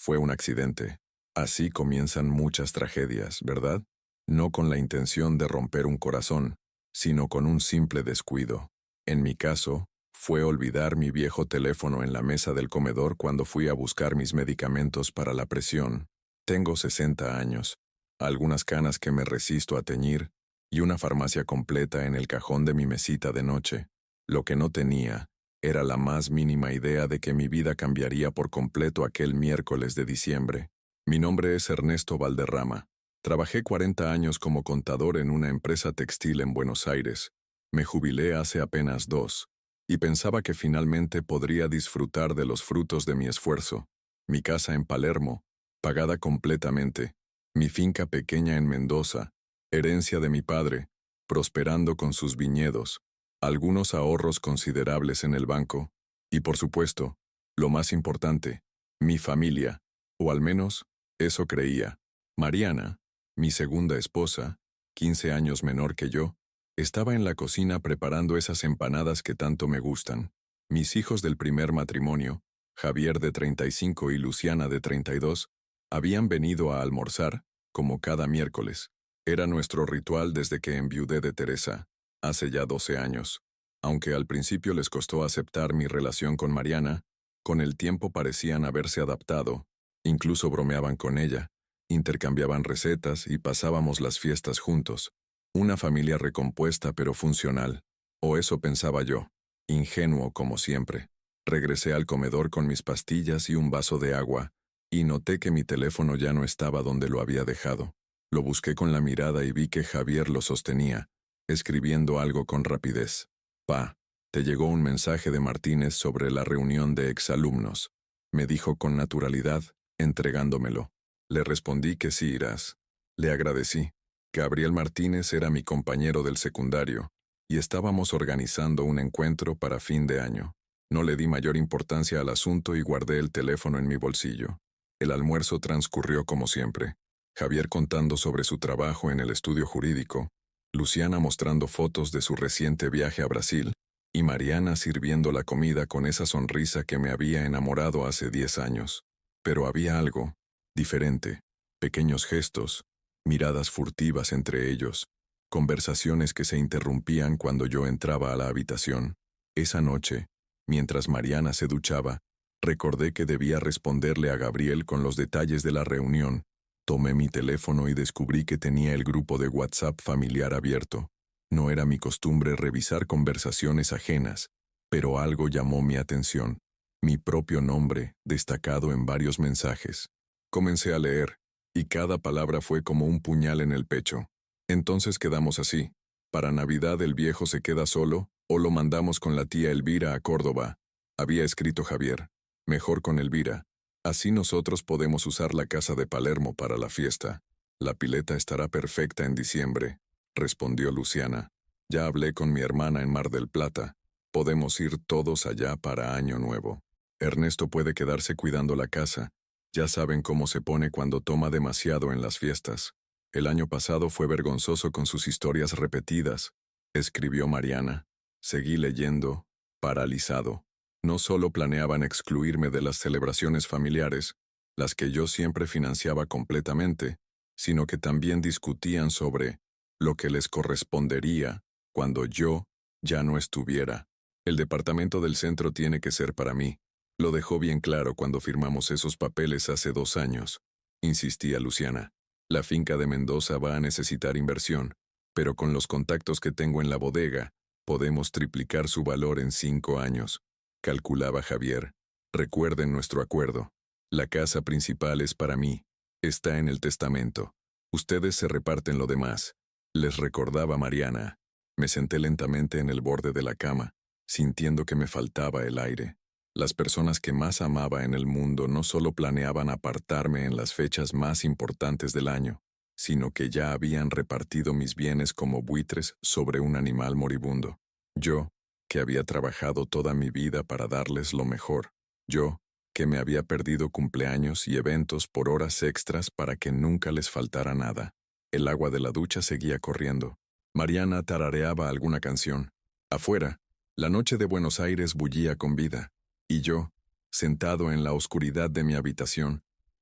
Fue un accidente. Así comienzan muchas tragedias, ¿verdad? No con la intención de romper un corazón, sino con un simple descuido. En mi caso, fue olvidar mi viejo teléfono en la mesa del comedor cuando fui a buscar mis medicamentos para la presión. Tengo 60 años, algunas canas que me resisto a teñir y una farmacia completa en el cajón de mi mesita de noche. Lo que no tenía era la más mínima idea de que mi vida cambiaría por completo aquel miércoles de diciembre. Mi nombre es Ernesto Valderrama. Trabajé 40 años como contador en una empresa textil en Buenos Aires. Me jubilé hace apenas 2, y pensaba que finalmente podría disfrutar de los frutos de mi esfuerzo. Mi casa en Palermo, pagada completamente. Mi finca pequeña en Mendoza, herencia de mi padre, prosperando con sus viñedos, algunos ahorros considerables en el banco, y por supuesto, lo más importante, mi familia, o al menos, eso creía. Mariana, mi segunda esposa, 15 años menor que yo, estaba en la cocina preparando esas empanadas que tanto me gustan. Mis hijos del primer matrimonio, Javier de 35 y Luciana de 32, habían venido a almorzar, como cada miércoles. Era nuestro ritual desde que enviudé de Teresa, hace ya 12 años. Aunque al principio les costó aceptar mi relación con Mariana, con el tiempo parecían haberse adaptado, incluso bromeaban con ella, intercambiaban recetas y pasábamos las fiestas juntos. Una familia recompuesta pero funcional. O eso pensaba yo, ingenuo como siempre. Regresé al comedor con mis pastillas y un vaso de agua, y noté que mi teléfono ya no estaba donde lo había dejado. Lo busqué con la mirada y vi que Javier lo sostenía, escribiendo algo con rapidez. «Pa, te llegó un mensaje de Martínez sobre la reunión de exalumnos», me dijo con naturalidad, entregándomelo. Le respondí que sí irás. Le agradecí. Gabriel Martínez era mi compañero del secundario, y estábamos organizando un encuentro para fin de año. No le di mayor importancia al asunto y guardé el teléfono en mi bolsillo. El almuerzo transcurrió como siempre. Javier contando sobre su trabajo en el estudio jurídico, Luciana mostrando fotos de su reciente viaje a Brasil, y Mariana sirviendo la comida con esa sonrisa que me había enamorado hace 10 años. Pero había algo diferente, pequeños gestos, miradas furtivas entre ellos, conversaciones que se interrumpían cuando yo entraba a la habitación. Esa noche, mientras Mariana se duchaba, recordé que debía responderle a Gabriel con los detalles de la reunión. Tomé mi teléfono y descubrí que tenía el grupo de WhatsApp familiar abierto. No era mi costumbre revisar conversaciones ajenas, pero algo llamó mi atención. Mi propio nombre, destacado en varios mensajes. Comencé a leer, y cada palabra fue como un puñal en el pecho. Entonces quedamos así. Para Navidad el viejo se queda solo, o lo mandamos con la tía Elvira a Córdoba, había escrito Javier. Mejor con Elvira. Así nosotros podemos usar la casa de Palermo para la fiesta. La pileta estará perfecta en diciembre, respondió Luciana. Ya hablé con mi hermana en Mar del Plata. Podemos ir todos allá para Año Nuevo. Ernesto puede quedarse cuidando la casa. Ya saben cómo se pone cuando toma demasiado en las fiestas. El año pasado fue vergonzoso con sus historias repetidas, escribió Mariana. Seguí leyendo, paralizado. No solo planeaban excluirme de las celebraciones familiares, las que yo siempre financiaba completamente, sino que también discutían sobre lo que les correspondería cuando yo ya no estuviera. El departamento del centro tiene que ser para mí. Lo dejó bien claro cuando firmamos esos papeles hace 2 años, insistía Luciana. La finca de Mendoza va a necesitar inversión, pero con los contactos que tengo en la bodega, podemos triplicar su valor en 5 años, calculaba Javier. Recuerden nuestro acuerdo. La casa principal es para mí. Está en el testamento. Ustedes se reparten lo demás. Les recordaba Mariana. Me senté lentamente en el borde de la cama, sintiendo que me faltaba el aire. Las personas que más amaba en el mundo no solo planeaban apartarme en las fechas más importantes del año, sino que ya habían repartido mis bienes como buitres sobre un animal moribundo. Yo, que había trabajado toda mi vida para darles lo mejor. Yo, que me había perdido cumpleaños y eventos por horas extras para que nunca les faltara nada. El agua de la ducha seguía corriendo. Mariana tarareaba alguna canción. Afuera, la noche de Buenos Aires bullía con vida. Y yo, sentado en la oscuridad de mi habitación,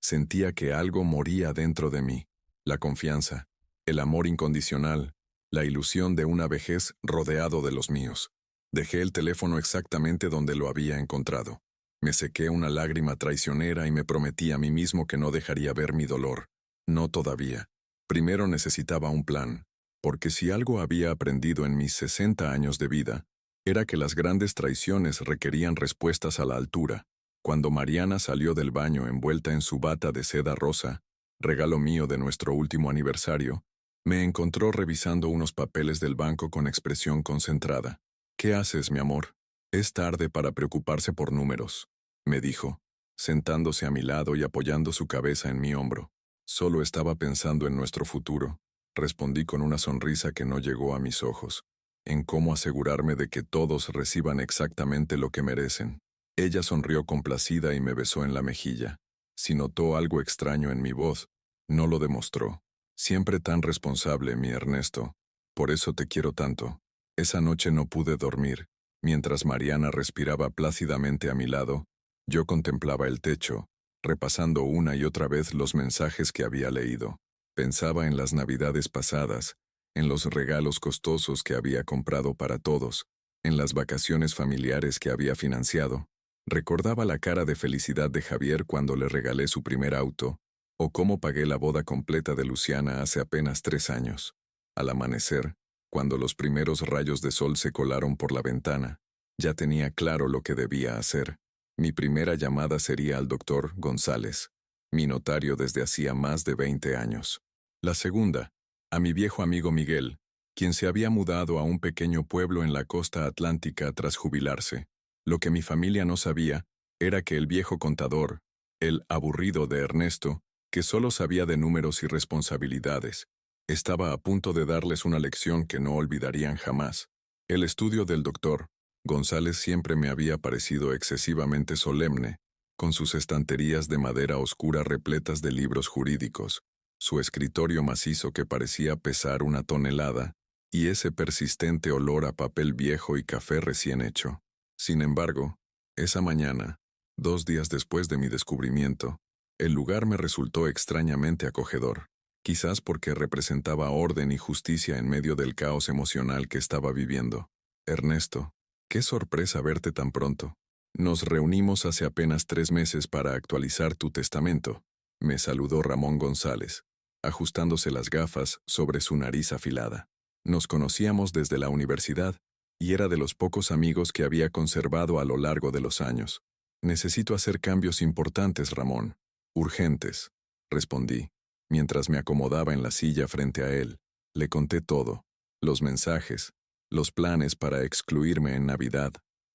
Sentía que algo moría dentro de mí. La confianza, el amor incondicional, la ilusión de una vejez rodeado de los míos. Dejé el teléfono exactamente donde lo había encontrado. Me sequé una lágrima traicionera y me prometí a mí mismo que no dejaría ver mi dolor. No todavía. Primero necesitaba un plan, porque si algo había aprendido en mis 60 años de vida, era que las grandes traiciones requerían respuestas a la altura. Cuando Mariana salió del baño envuelta en su bata de seda rosa, regalo mío de nuestro último aniversario, me encontró revisando unos papeles del banco con expresión concentrada. «¿Qué haces, mi amor? Es tarde para preocuparse por números», me dijo, sentándose a mi lado y apoyando su cabeza en mi hombro. «Solo estaba pensando en nuestro futuro», respondí con una sonrisa que no llegó a mis ojos, en cómo asegurarme de que todos reciban exactamente lo que merecen. Ella sonrió complacida y me besó en la mejilla. Si notó algo extraño en mi voz, no lo demostró. «Siempre tan responsable, mi Ernesto. Por eso te quiero tanto». Esa noche no pude dormir. Mientras Mariana respiraba plácidamente a mi lado, yo contemplaba el techo, repasando una y otra vez los mensajes que había leído. Pensaba en las navidades pasadas, en los regalos costosos que había comprado para todos, en las vacaciones familiares que había financiado. Recordaba la cara de felicidad de Javier cuando le regalé su primer auto, o cómo pagué la boda completa de Luciana hace apenas 3 años. Al amanecer, cuando los primeros rayos de sol se colaron por la ventana, ya tenía claro lo que debía hacer. Mi primera llamada sería al doctor González, mi notario desde hacía más de 20 años. La segunda, a mi viejo amigo Miguel, quien se había mudado a un pequeño pueblo en la costa atlántica tras jubilarse. Lo que mi familia no sabía era que el viejo contador, el aburrido de Ernesto, que solo sabía de números y responsabilidades, estaba a punto de darles una lección que no olvidarían jamás. El estudio del doctor González siempre me había parecido excesivamente solemne, con sus estanterías de madera oscura repletas de libros jurídicos, su escritorio macizo que parecía pesar 1 tonelada, y ese persistente olor a papel viejo y café recién hecho. Sin embargo, esa mañana, 2 días después de mi descubrimiento, el lugar me resultó extrañamente acogedor. Quizás porque representaba orden y justicia en medio del caos emocional que estaba viviendo. «Ernesto, qué sorpresa verte tan pronto. Nos reunimos hace apenas 3 meses para actualizar tu testamento», me saludó Ramón González, ajustándose las gafas sobre su nariz afilada. Nos conocíamos desde la universidad, y era de los pocos amigos que había conservado a lo largo de los años. «Necesito hacer cambios importantes, Ramón. Urgentes», respondí. Mientras me acomodaba en la silla frente a él, le conté todo: los mensajes, los planes para excluirme en Navidad,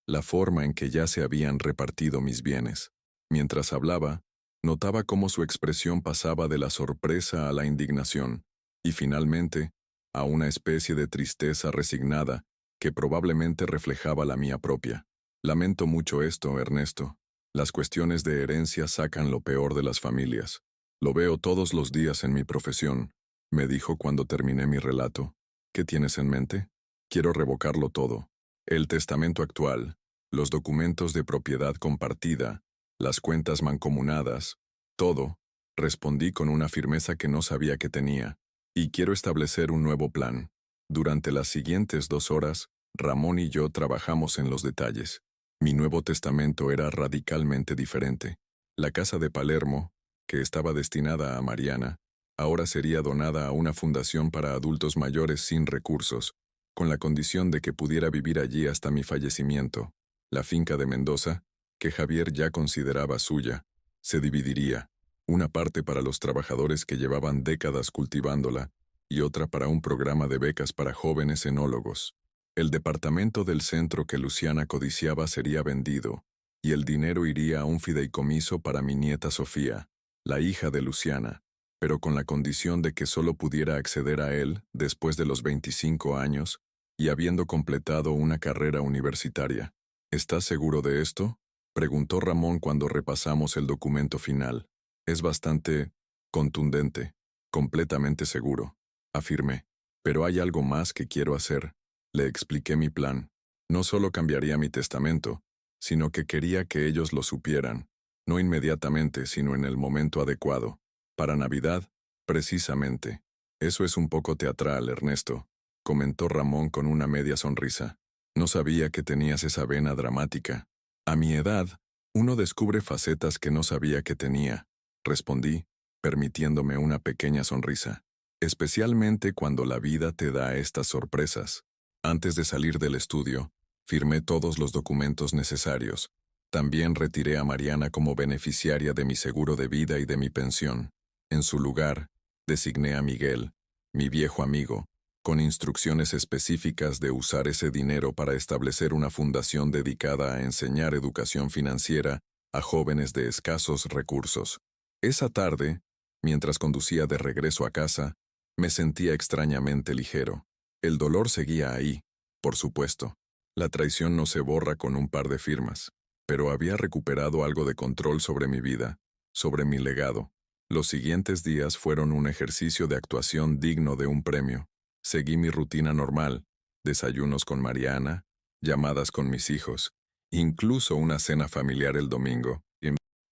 la forma en que ya se habían repartido mis bienes. Mientras hablaba, notaba cómo su expresión pasaba de la sorpresa a la indignación, y finalmente, a una especie de tristeza resignada que probablemente reflejaba la mía propia. «Lamento mucho esto, Ernesto. Las cuestiones de herencia sacan lo peor de las familias. Lo veo todos los días en mi profesión», me dijo cuando terminé mi relato. «¿Qué tienes en mente?» «Quiero revocarlo todo. El testamento actual, los documentos de propiedad compartida, las cuentas mancomunadas, todo», respondí con una firmeza que no sabía que tenía. «Y quiero establecer un nuevo plan». Durante las siguientes 2 horas, Ramón y yo trabajamos en los detalles. Mi nuevo testamento era radicalmente diferente. La casa de Palermo, que estaba destinada a Mariana, ahora sería donada a una fundación para adultos mayores sin recursos, con la condición de que pudiera vivir allí hasta mi fallecimiento. La finca de Mendoza, que Javier ya consideraba suya, se dividiría, una parte para los trabajadores que llevaban décadas cultivándola y otra para un programa de becas para jóvenes enólogos. El departamento del centro que Luciana codiciaba sería vendido, y el dinero iría a un fideicomiso para mi nieta Sofía, la hija de Luciana, pero con la condición de que solo pudiera acceder a él después de los 25 años y habiendo completado una carrera universitaria. «¿Estás seguro de esto?», preguntó Ramón cuando repasamos el documento final. «Es bastante contundente». «Completamente seguro», afirmé. «Pero hay algo más que quiero hacer». Le expliqué mi plan. No solo cambiaría mi testamento, sino que quería que ellos lo supieran. No inmediatamente, sino en el momento adecuado. Para Navidad, precisamente. Eso es un poco teatral, Ernesto, comentó Ramón con una media sonrisa. No sabía que tenías esa vena dramática. A mi edad, uno descubre facetas que no sabía que tenía, respondí, permitiéndome una pequeña sonrisa. Especialmente cuando la vida te da estas sorpresas. Antes de salir del estudio, firmé todos los documentos necesarios. También retiré a Mariana como beneficiaria de mi seguro de vida y de mi pensión. En su lugar, designé a Miguel, mi viejo amigo, con instrucciones específicas de usar ese dinero para establecer una fundación dedicada a enseñar educación financiera a jóvenes de escasos recursos. Esa tarde, mientras conducía de regreso a casa, me sentía extrañamente ligero. El dolor seguía ahí, por supuesto. La traición no se borra con un par de firmas, pero había recuperado algo de control sobre mi vida, sobre mi legado. Los siguientes días fueron un ejercicio de actuación digno de un premio. Seguí mi rutina normal, desayunos con Mariana, llamadas con mis hijos, incluso una cena familiar el domingo.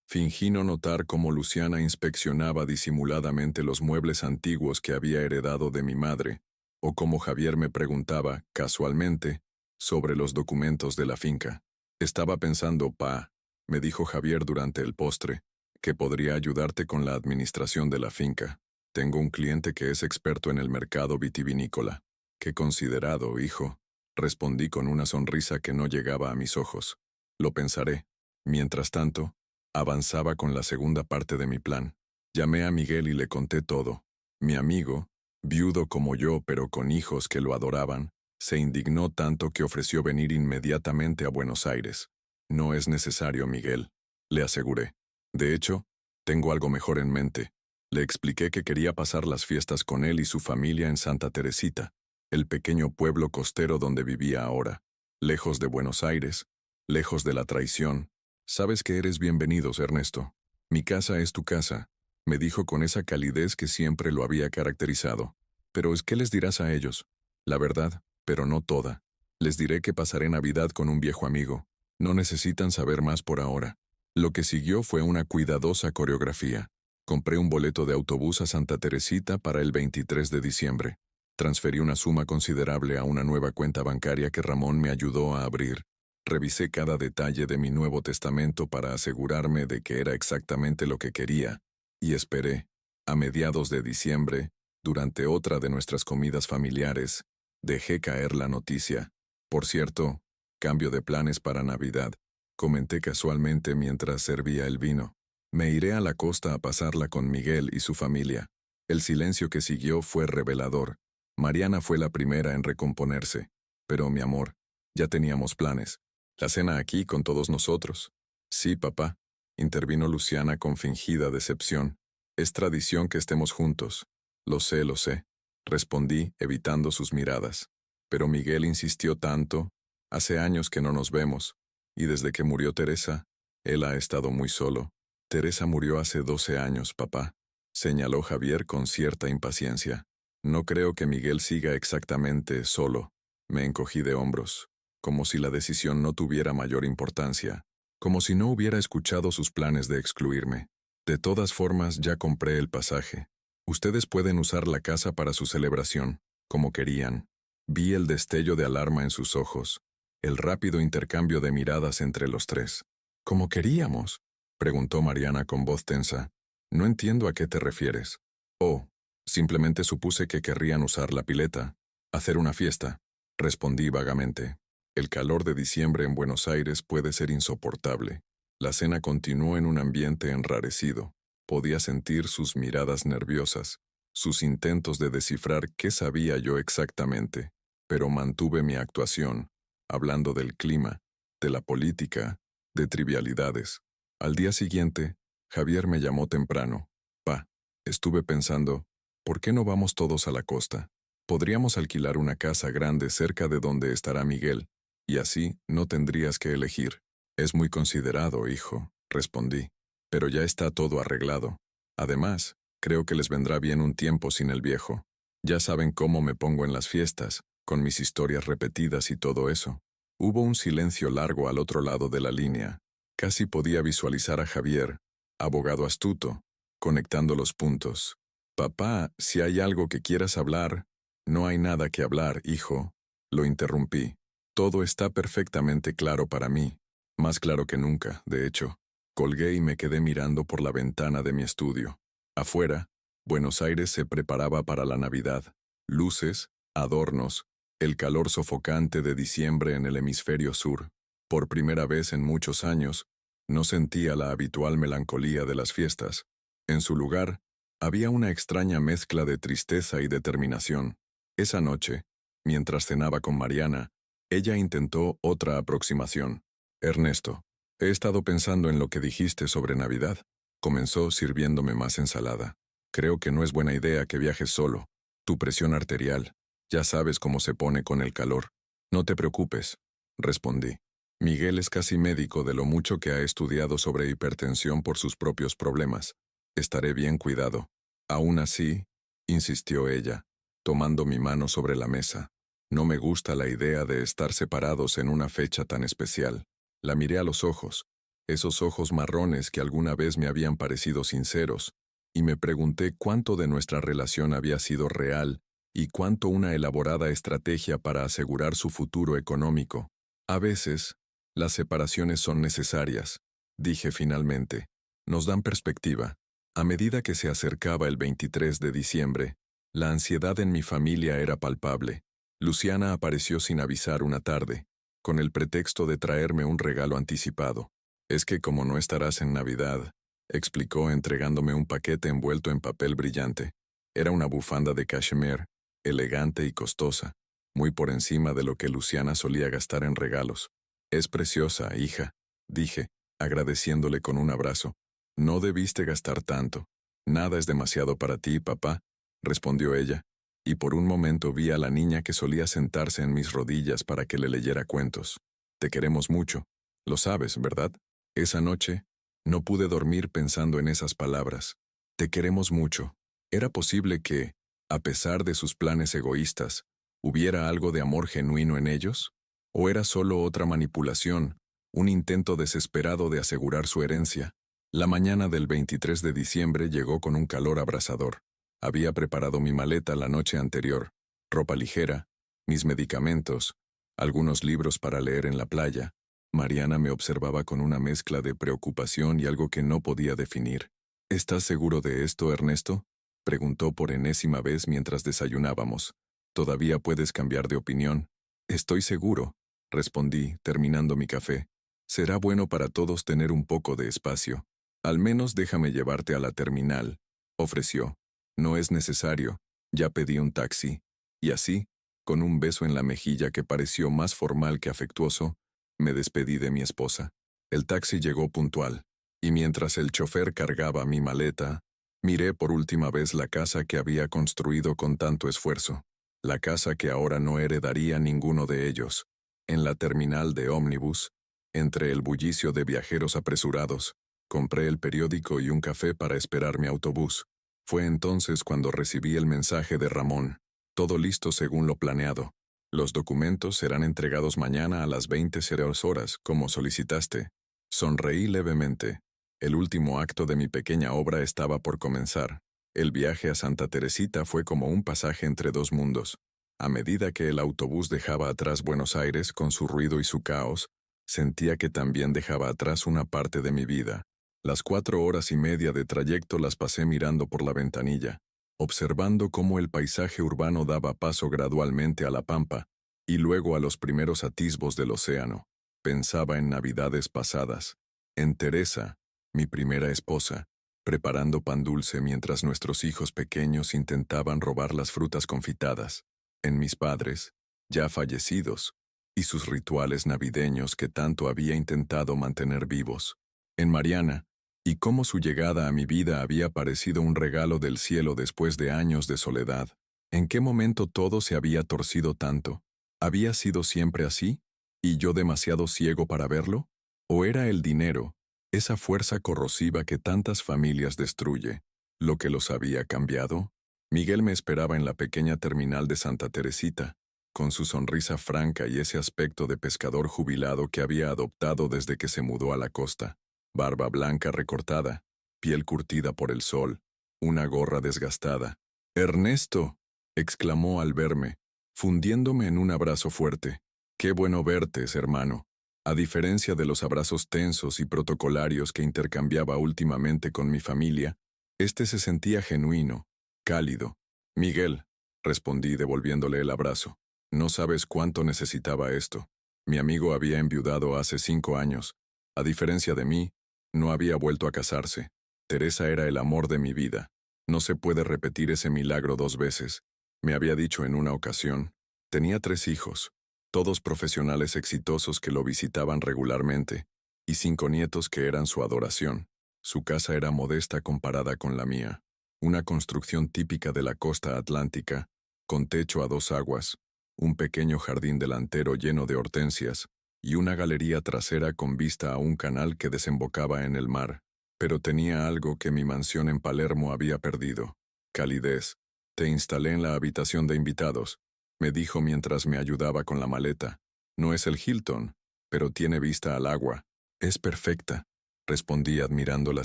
Fingí no notar cómo Luciana inspeccionaba disimuladamente los muebles antiguos que había heredado de mi madre, o cómo Javier me preguntaba, casualmente, sobre los documentos de la finca. Estaba pensando, pa, me dijo Javier durante el postre, que podría ayudarte con la administración de la finca. Tengo un cliente que es experto en el mercado vitivinícola. Qué considerado, hijo, respondí con una sonrisa que no llegaba a mis ojos. Lo pensaré. Mientras tanto, avanzaba con la segunda parte de mi plan. Llamé a Miguel y le conté todo. Mi amigo, viudo como yo pero con hijos que lo adoraban, se indignó tanto que ofreció venir inmediatamente a Buenos Aires. No es necesario, Miguel, le aseguré. De hecho, tengo algo mejor en mente. Le expliqué que quería pasar las fiestas con él y su familia en Santa Teresita, el pequeño pueblo costero donde vivía ahora, lejos de Buenos Aires, lejos de la traición. Sabes que eres bienvenido, Ernesto. Mi casa es tu casa, me dijo con esa calidez que siempre lo había caracterizado. Pero ¿qué les dirás a ellos? La verdad, pero no toda. Les diré que pasaré Navidad con un viejo amigo. No necesitan saber más por ahora. Lo que siguió fue una cuidadosa coreografía. Compré un boleto de autobús a Santa Teresita para el 23 de diciembre. Transferí una suma considerable a una nueva cuenta bancaria que Ramón me ayudó a abrir. Revisé cada detalle de mi Nuevo Testamento para asegurarme de que era exactamente lo que quería, y esperé. A mediados de diciembre, durante otra de nuestras comidas familiares, dejé caer la noticia. Por cierto, cambio de planes para Navidad, comenté casualmente mientras servía el vino. Me iré a la costa a pasarla con Miguel y su familia. El silencio que siguió fue revelador. Mariana fue la primera en recomponerse. Pero, mi amor, ya teníamos planes. La cena aquí con todos nosotros. Sí, papá, intervino Luciana con fingida decepción. Es tradición que estemos juntos. Lo sé, respondí, evitando sus miradas. Pero Miguel insistió tanto. Hace años que no nos vemos, y desde que murió Teresa, él ha estado muy solo. Teresa murió hace 12 años, papá, señaló Javier con cierta impaciencia. No creo que Miguel siga exactamente solo. Me encogí de hombros, como si la decisión no tuviera mayor importancia, como si no hubiera escuchado sus planes de excluirme. De todas formas, ya compré el pasaje. Ustedes pueden usar la casa para su celebración, como querían. Vi el destello de alarma en sus ojos, el rápido intercambio de miradas entre los tres. ¿Cómo queríamos?, preguntó Mariana con voz tensa. No entiendo a qué te refieres. Oh, simplemente supuse que querrían usar la pileta, hacer una fiesta, respondí vagamente. El calor de diciembre en Buenos Aires puede ser insoportable. La cena continuó en un ambiente enrarecido. Podía sentir sus miradas nerviosas, sus intentos de descifrar qué sabía yo exactamente, pero mantuve mi actuación, hablando del clima, de la política, de trivialidades. Al día siguiente, Javier me llamó temprano. Pa, estuve pensando, ¿por qué no vamos todos a la costa? Podríamos alquilar una casa grande cerca de donde estará Miguel, y así no tendrías que elegir. Es muy considerado, hijo, respondí, pero ya está todo arreglado. Además, creo que les vendrá bien un tiempo sin el viejo. Ya saben cómo me pongo en las fiestas, con mis historias repetidas y todo eso. Hubo un silencio largo al otro lado de la línea. Casi podía visualizar a Javier, abogado astuto, conectando los puntos. Papá, si hay algo que quieras hablar. No hay nada que hablar, hijo. Lo interrumpí. Todo está perfectamente claro para mí. Más claro que nunca, de hecho. Colgué y me quedé mirando por la ventana de mi estudio. Afuera, Buenos Aires se preparaba para la Navidad. Luces, adornos, el calor sofocante de diciembre en el hemisferio sur. Por primera vez en muchos años, no sentía la habitual melancolía de las fiestas. En su lugar, había una extraña mezcla de tristeza y determinación. Esa noche, mientras cenaba con Mariana, ella intentó otra aproximación. Ernesto, he estado pensando en lo que dijiste sobre Navidad. Comenzó sirviéndome más ensalada. Creo que no es buena idea que viajes solo. Tu presión arterial, ya sabes cómo se pone con el calor. No te preocupes, respondí. Miguel es casi médico de lo mucho que ha estudiado sobre hipertensión por sus propios problemas. Estaré bien cuidado. Aún así, insistió ella, tomando mi mano sobre la mesa. No me gusta la idea de estar separados en una fecha tan especial. La miré a los ojos, esos ojos marrones que alguna vez me habían parecido sinceros, y me pregunté cuánto de nuestra relación había sido real y cuánto una elaborada estrategia para asegurar su futuro económico. A veces, las separaciones son necesarias, dije finalmente. Nos dan perspectiva. A medida que se acercaba el 23 de diciembre, la ansiedad en mi familia era palpable. Luciana apareció sin avisar una tarde, con el pretexto de traerme un regalo anticipado. Es que como no estarás en Navidad, explicó entregándome un paquete envuelto en papel brillante. Era una bufanda de cashmere, elegante y costosa, muy por encima de lo que Luciana solía gastar en regalos. Es preciosa, hija, dije, agradeciéndole con un abrazo. No debiste gastar tanto. Nada es demasiado para ti, papá, respondió ella, y por un momento vi a la niña que solía sentarse en mis rodillas para que le leyera cuentos. Te queremos mucho, lo sabes, ¿verdad? Esa noche, no pude dormir pensando en esas palabras. Te queremos mucho. ¿Era posible que, a pesar de sus planes egoístas, hubiera algo de amor genuino en ellos? ¿O era solo otra manipulación, un intento desesperado de asegurar su herencia? La mañana del 23 de diciembre llegó con un calor abrasador. Había preparado mi maleta la noche anterior, ropa ligera, mis medicamentos, algunos libros para leer en la playa. Mariana me observaba con una mezcla de preocupación y algo que no podía definir. ¿Estás seguro de esto, Ernesto?, preguntó por enésima vez mientras desayunábamos. ¿Todavía puedes cambiar de opinión? Estoy seguro, respondí, terminando mi café. Será bueno para todos tener un poco de espacio. Al menos déjame llevarte a la terminal, ofreció. No es necesario, ya pedí un taxi. Y así, con un beso en la mejilla que pareció más formal que afectuoso, me despedí de mi esposa. El taxi llegó puntual, y mientras el chofer cargaba mi maleta, miré por última vez la casa que había construido con tanto esfuerzo. La casa que ahora no heredaría ninguno de ellos. En la terminal de ómnibus, entre el bullicio de viajeros apresurados, compré el periódico y un café para esperar mi autobús. Fue entonces cuando recibí el mensaje de Ramón. Todo listo según lo planeado. Los documentos serán entregados mañana a las 20:00 como solicitaste. Sonreí levemente. El último acto de mi pequeña obra estaba por comenzar. El viaje a Santa Teresita fue como un pasaje entre dos mundos. A medida que el autobús dejaba atrás Buenos Aires con su ruido y su caos, sentía que también dejaba atrás una parte de mi vida. Las 4 horas y media de trayecto las pasé mirando por la ventanilla, observando cómo el paisaje urbano daba paso gradualmente a la pampa, y luego a los primeros atisbos del océano. Pensaba en navidades pasadas, en Teresa, mi primera esposa, preparando pan dulce mientras nuestros hijos pequeños intentaban robar las frutas confitadas, en mis padres, ya fallecidos, y sus rituales navideños que tanto había intentado mantener vivos, en Mariana, y cómo su llegada a mi vida había parecido un regalo del cielo después de años de soledad. ¿En qué momento todo se había torcido tanto? ¿Había sido siempre así? ¿Y yo demasiado ciego para verlo? ¿O era el dinero, esa fuerza corrosiva que tantas familias destruye, lo que los había cambiado? Miguel me esperaba en la pequeña terminal de Santa Teresita. con su sonrisa franca y ese aspecto de pescador jubilado que había adoptado desde que se mudó a la costa. Barba blanca recortada, piel curtida por el sol, una gorra desgastada. «Ernesto», exclamó al verme, fundiéndome en un abrazo fuerte. «Qué bueno verte, hermano». A diferencia de los abrazos tensos y protocolarios que intercambiaba últimamente con mi familia, este se sentía genuino, cálido. «Miguel», respondí devolviéndole el abrazo. «No sabes cuánto necesitaba esto. Mi amigo había enviudado hace 5 años. A diferencia de mí, no había vuelto a casarse. Teresa era el amor de mi vida. No se puede repetir ese milagro 2 veces. Me había dicho en una ocasión. Tenía 3 hijos, todos profesionales exitosos que lo visitaban regularmente, y 5 nietos que eran su adoración. Su casa era modesta comparada con la mía. Una construcción típica de la costa atlántica, con techo a 2 aguas, un pequeño jardín delantero lleno de hortensias, y una galería trasera con vista a un canal que desembocaba en el mar. Pero tenía algo que mi mansión en Palermo había perdido: calidez. «Te instalé en la habitación de invitados», me dijo mientras me ayudaba con la maleta. «No es el Hilton, pero tiene vista al agua». «Es perfecta», respondí admirando la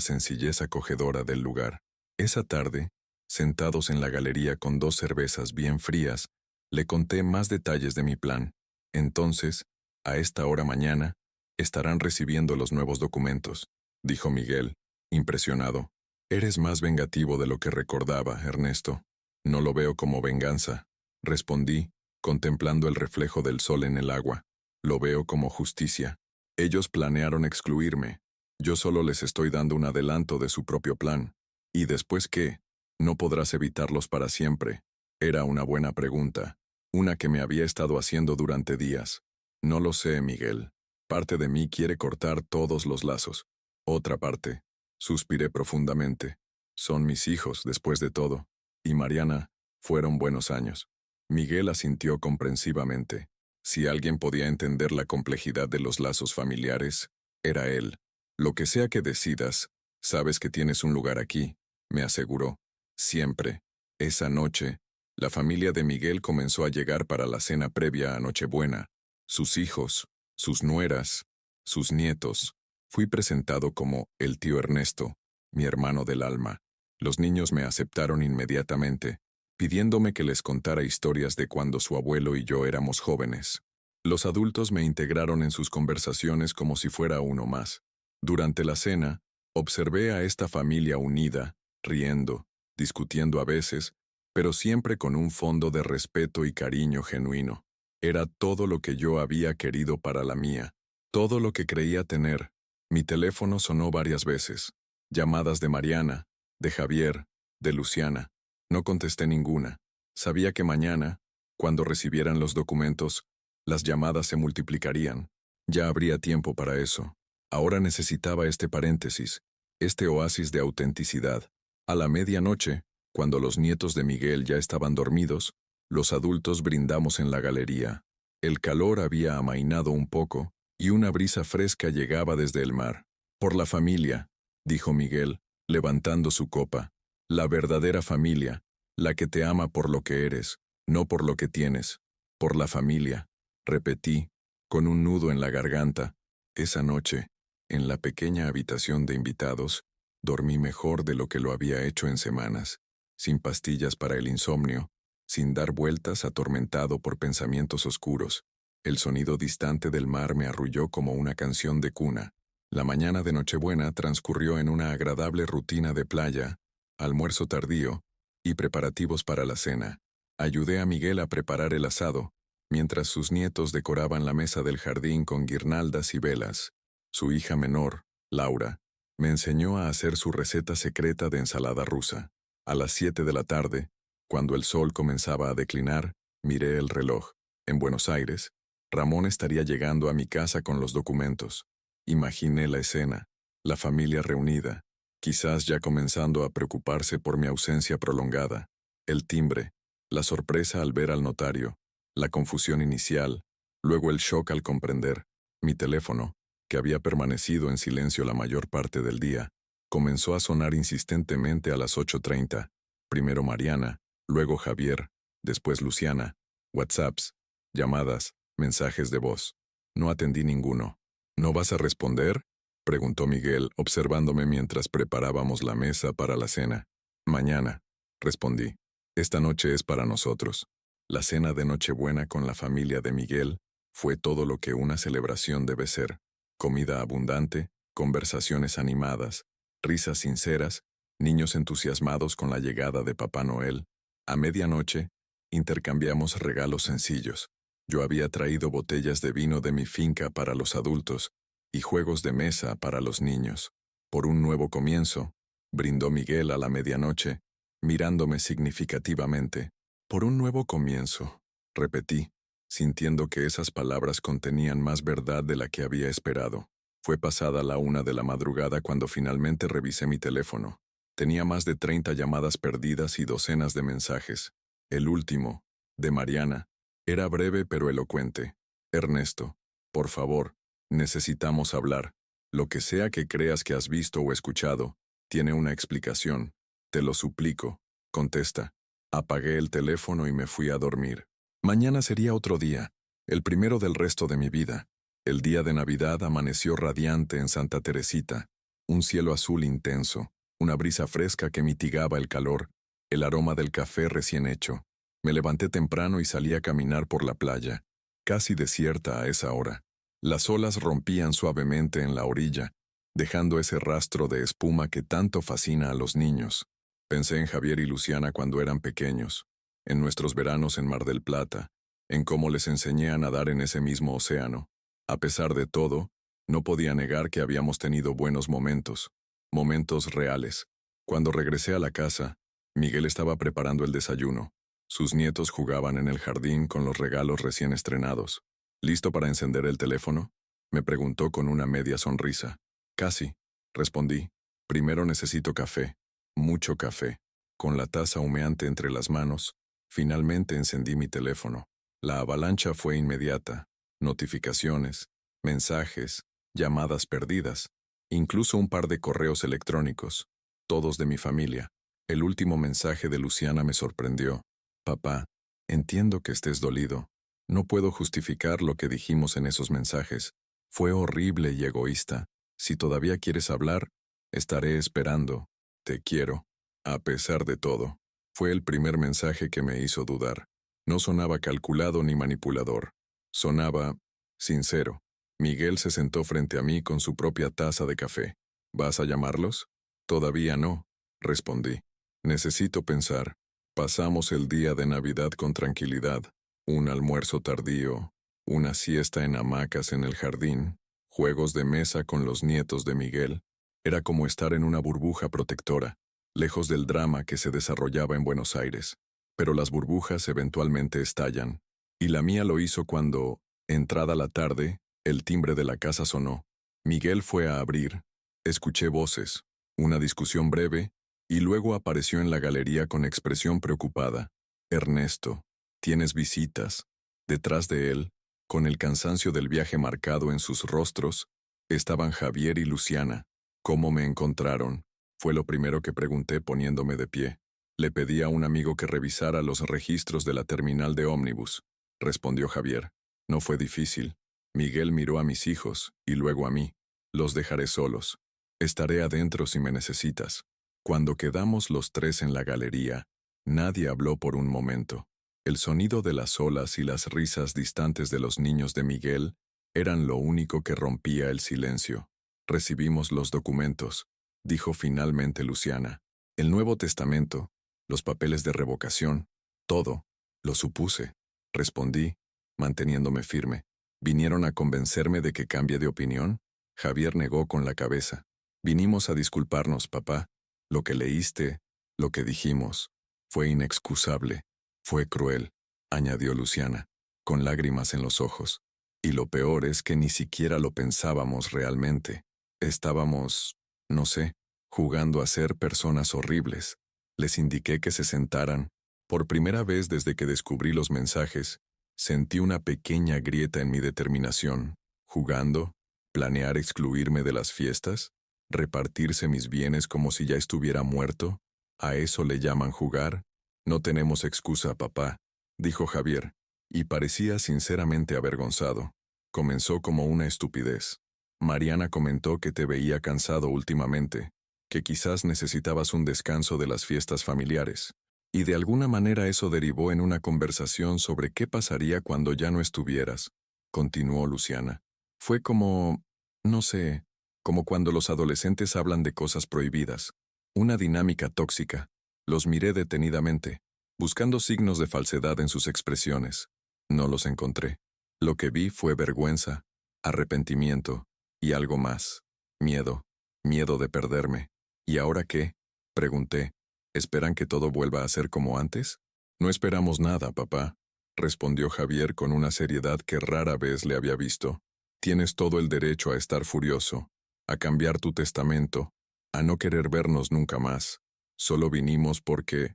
sencillez acogedora del lugar. Esa tarde, sentados en la galería con 2 cervezas bien frías, le conté más detalles de mi plan. «Entonces, a esta hora mañana, estarán recibiendo los nuevos documentos», dijo Miguel, impresionado. «Eres más vengativo de lo que recordaba, Ernesto». «No lo veo como venganza», respondí, contemplando el reflejo del sol en el agua. «Lo veo como justicia. Ellos planearon excluirme. Yo solo les estoy dando un adelanto de su propio plan. ¿Y después qué? ¿No podrás evitarlos para siempre?». Era una buena pregunta, una que me había estado haciendo durante días. «No lo sé, Miguel. Parte de mí quiere cortar todos los lazos. Otra parte», suspiré profundamente, «son mis hijos, después de todo. Y Mariana, fueron buenos años». Miguel asintió comprensivamente. Si alguien podía entender la complejidad de los lazos familiares, era él. «Lo que sea que decidas, sabes que tienes un lugar aquí», me aseguró. Siempre. Esa noche, la familia de Miguel comenzó a llegar para la cena previa a Nochebuena. Sus hijos, sus nueras, sus nietos. Fui presentado como el tío Ernesto, mi hermano del alma. Los niños me aceptaron inmediatamente, pidiéndome que les contara historias de cuando su abuelo y yo éramos jóvenes. Los adultos me integraron en sus conversaciones como si fuera uno más. Durante la cena, observé a esta familia unida, riendo, discutiendo a veces, pero siempre con un fondo de respeto y cariño genuino. Era todo lo que yo había querido para la mía, todo lo que creía tener. Mi teléfono sonó varias veces. Llamadas de Mariana, de Javier, de Luciana. No contesté ninguna. Sabía que mañana, cuando recibieran los documentos, las llamadas se multiplicarían. Ya habría tiempo para eso. Ahora necesitaba este paréntesis, este oasis de autenticidad. A la medianoche, cuando los nietos de Miguel ya estaban dormidos, los adultos brindamos en la galería. El calor había amainado un poco, y una brisa fresca llegaba desde el mar. «Por la familia», dijo Miguel, levantando su copa. «La verdadera familia, la que te ama por lo que eres, no por lo que tienes. Por la familia», repetí, con un nudo en la garganta. Esa noche, en la pequeña habitación de invitados, dormí mejor de lo que lo había hecho en semanas, sin pastillas para el insomnio, sin dar vueltas atormentado por pensamientos oscuros. El sonido distante del mar me arrulló como una canción de cuna. La mañana de Nochebuena transcurrió en una agradable rutina de playa, almuerzo tardío y preparativos para la cena. Ayudé a Miguel a preparar el asado, mientras sus nietos decoraban la mesa del jardín con guirnaldas y velas. Su hija menor, Laura, me enseñó a hacer su receta secreta de ensalada rusa. A las 7 de la tarde, cuando el sol comenzaba a declinar, miré el reloj. En Buenos Aires, Ramón estaría llegando a mi casa con los documentos. Imaginé la escena, la familia reunida, quizás ya comenzando a preocuparse por mi ausencia prolongada. El timbre, la sorpresa al ver al notario, la confusión inicial, luego el shock al comprender. Mi teléfono, que había permanecido en silencio la mayor parte del día, comenzó a sonar insistentemente a las 8:30. Primero Mariana, luego Javier, después Luciana. WhatsApps, llamadas, mensajes de voz. No atendí ninguno. ¿No vas a responder?, preguntó Miguel, observándome mientras preparábamos la mesa para la cena. Mañana, respondí. Esta noche es para nosotros. La cena de Nochebuena con la familia de Miguel fue todo lo que una celebración debe ser. Comida abundante, conversaciones animadas, risas sinceras, niños entusiasmados con la llegada de Papá Noel. A medianoche, intercambiamos regalos sencillos. Yo había traído botellas de vino de mi finca para los adultos y juegos de mesa para los niños. Por un nuevo comienzo, brindó Miguel a la medianoche, mirándome significativamente. Por un nuevo comienzo, repetí, sintiendo que esas palabras contenían más verdad de la que había esperado. Fue pasada la 1 de la madrugada cuando finalmente revisé mi teléfono. Tenía más de 30 llamadas perdidas y docenas de mensajes. El último, de Mariana, era breve pero elocuente. Ernesto, por favor, necesitamos hablar. Lo que sea que creas que has visto o escuchado, tiene una explicación. Te lo suplico, contesta. Apagué el teléfono y me fui a dormir. Mañana sería otro día, el primero del resto de mi vida. El día de Navidad amaneció radiante en Santa Teresita, un cielo azul intenso, una brisa fresca que mitigaba el calor, el aroma del café recién hecho. Me levanté temprano y salí a caminar por la playa, casi desierta a esa hora. Las olas rompían suavemente en la orilla, dejando ese rastro de espuma que tanto fascina a los niños. Pensé en Javier y Luciana cuando eran pequeños, en nuestros veranos en Mar del Plata, en cómo les enseñé a nadar en ese mismo océano. A pesar de todo, no podía negar que habíamos tenido buenos momentos, momentos reales. Cuando regresé a la casa, Miguel estaba preparando el desayuno. Sus nietos jugaban en el jardín con los regalos recién estrenados. ¿Listo para encender el teléfono?, me preguntó con una media sonrisa. Casi, respondí. Primero necesito café, mucho café. Con la taza humeante entre las manos, finalmente encendí mi teléfono. La avalancha fue inmediata. Notificaciones, mensajes, llamadas perdidas, incluso un par de correos electrónicos, todos de mi familia. El último mensaje de Luciana me sorprendió. Papá, entiendo que estés dolido. No puedo justificar lo que dijimos en esos mensajes. Fue horrible y egoísta. Si todavía quieres hablar, estaré esperando. Te quiero. A pesar de todo. Fue el primer mensaje que me hizo dudar. No sonaba calculado ni manipulador. Sonaba sincero. Miguel se sentó frente a mí con su propia taza de café. ¿Vas a llamarlos? Todavía no, respondí. Necesito pensar. Pasamos el día de Navidad con tranquilidad. Un almuerzo tardío, una siesta en hamacas en el jardín, juegos de mesa con los nietos de Miguel. Era como estar en una burbuja protectora, lejos del drama que se desarrollaba en Buenos Aires. Pero las burbujas eventualmente estallan. Y la mía lo hizo cuando, entrada la tarde, el timbre de la casa sonó. Miguel fue a abrir. Escuché voces, una discusión breve, y luego apareció en la galería con expresión preocupada. Ernesto, tienes visitas. Detrás de él, con el cansancio del viaje marcado en sus rostros, estaban Javier y Luciana. ¿Cómo me encontraron?, fue lo primero que pregunté poniéndome de pie. Le pedí a un amigo que revisara los registros de la terminal de ómnibus, respondió Javier. No fue difícil. Miguel miró a mis hijos y luego a mí. Los dejaré solos. Estaré adentro si me necesitas. Cuando quedamos los tres en la galería, nadie habló por un momento. El sonido de las olas y las risas distantes de los niños de Miguel eran lo único que rompía el silencio. Recibimos los documentos, dijo finalmente Luciana. El Nuevo Testamento, los papeles de revocación, todo. Lo supuse, respondí, manteniéndome firme. ¿Vinieron a convencerme de que cambie de opinión? Javier negó con la cabeza. Vinimos a disculparnos, papá. Lo que leíste, lo que dijimos, fue inexcusable, fue cruel, añadió Luciana, con lágrimas en los ojos. Y lo peor es que ni siquiera lo pensábamos realmente. Estábamos, no sé, jugando a ser personas horribles. Les indiqué que se sentaran. Por primera vez desde que descubrí los mensajes, sentí una pequeña grieta en mi determinación. Jugando, planear excluirme de las fiestas, repartirse mis bienes como si ya estuviera muerto. ¿A eso le llaman jugar? No tenemos excusa, papá, dijo Javier. y parecía sinceramente avergonzado. Comenzó como una estupidez. Mariana comentó que te veía cansado últimamente, que quizás necesitabas un descanso de las fiestas familiares. Y de alguna manera eso derivó en una conversación sobre qué pasaría cuando ya no estuvieras, continuó Luciana. Fue como, no sé, como cuando los adolescentes hablan de cosas prohibidas. Una dinámica tóxica. Los miré detenidamente, buscando signos de falsedad en sus expresiones. No los encontré. Lo que vi fue vergüenza, arrepentimiento y algo más. Miedo. Miedo de perderme. ¿Y ahora qué? Pregunté. ¿Esperan que todo vuelva a ser como antes? No esperamos nada, papá, respondió Javier con una seriedad que rara vez le había visto. Tienes todo el derecho a estar furioso, a cambiar tu testamento, a no querer vernos nunca más. Solo vinimos porque